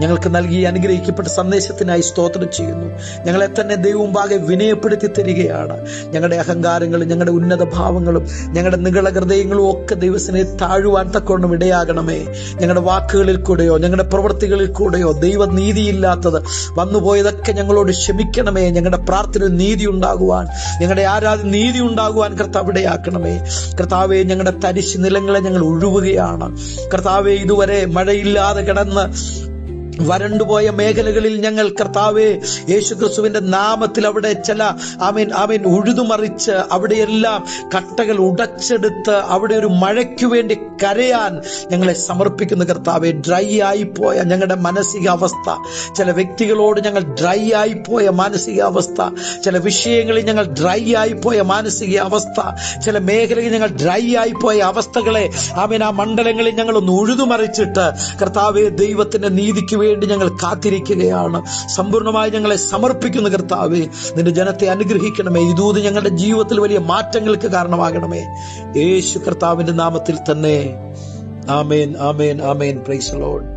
[SPEAKER 1] ഞങ്ങൾക്ക് നൽകി അനുഗ്രഹിക്കപ്പെട്ട സന്ദേശത്തിനായി സ്തോത്രം ചെയ്യുന്നു. ഞങ്ങളെ തന്നെ ദൈവമുമ്പാകെ വിനയപ്പെടുത്തി തരികയാണ്. ഞങ്ങളുടെ അഹങ്കാരങ്ങളും ഞങ്ങളുടെ ഉന്നത ഭാവങ്ങളും ഞങ്ങളുടെ നിഗള ഹൃദയങ്ങളും ഒക്കെ ദൈവത്തിനെ താഴുവാൻ തക്കവണ്ണം ഇടയാകണമേ. ഞങ്ങളുടെ വാക്കുകളിൽ കൂടെയോ ഞങ്ങളുടെ പ്രവൃത്തികളിൽ കൂടെയോ ദൈവനീതിയില്ലാത്തത് വന്നുപോയതൊക്കെ ഞങ്ങളോട് ക്ഷമിക്കണമേ. ഞങ്ങളുടെ പ്രാർത്ഥന നീതി ഉണ്ടാകുവാൻ, ഞങ്ങളുടെ ആരാധന നീതി ഉണ്ടാകുവാൻ കർത്താവ് ഇടയാക്കണമേ. കർത്താവെ, ഞങ്ങളുടെ തരിശ് നിലങ്ങളെ ഞങ്ങൾ ഉഴുവുകയാണ്. കർത്താവെ, ഇതുവരെ മഴയില്ലാതെ കിടന്ന് വരണ്ടുപോയ മേഖലകളിൽ ഞങ്ങൾ കർത്താവേ യേശുക്രിസ്തുവിന്റെ നാമത്തിൽ അവിടെ ചില ആമേൻ ഉഴുതുമറിച്ച് അവിടെയെല്ലാം കട്ടകൾ ഉടച്ചെടുത്ത് അവിടെ ഒരു മഴയ്ക്കു വേണ്ടി കരയാൻ ഞങ്ങളെ സമർപ്പിക്കുന്ന കർത്താവേ. ഡ്രൈ ആയിപ്പോയ ഞങ്ങളുടെ മാനസികാവസ്ഥ, ചില വ്യക്തികളോട് ഞങ്ങൾ ഡ്രൈ ആയിപ്പോയ മാനസികാവസ്ഥ, ചില വിഷയങ്ങളിൽ ഞങ്ങൾ ഡ്രൈ ആയിപ്പോയ മാനസികാവസ്ഥ, ചില മേഖലയിൽ ഞങ്ങൾ ഡ്രൈ ആയിപ്പോയ അവസ്ഥകളെ ആമേൻ ആ മണ്ഡലങ്ങളിൽ ഞങ്ങളൊന്ന് ഉഴുതുമറിച്ചിട്ട് കർത്താവേ ദൈവത്തിന്റെ നീതിക്ക് വേണ്ടി ഞങ്ങൾ കാത്തിരിക്കുകയാണ്. സമ്പൂർണ്ണമായി ഞങ്ങളെ സമർപ്പിക്കുന്ന കർത്താവേ, നിന്റെ ജനത്തെ അനുഗ്രഹിക്കണമേ. ഈ ദൂത് ഞങ്ങളുടെ ജീവിതത്തിൽ വലിയ മാറ്റങ്ങൾക്ക് കാരണമാകണമേ. യേശു കർത്താവിന്റെ നാമത്തിൽ തന്നെ. Amen, amen, amen. Praise the Lord.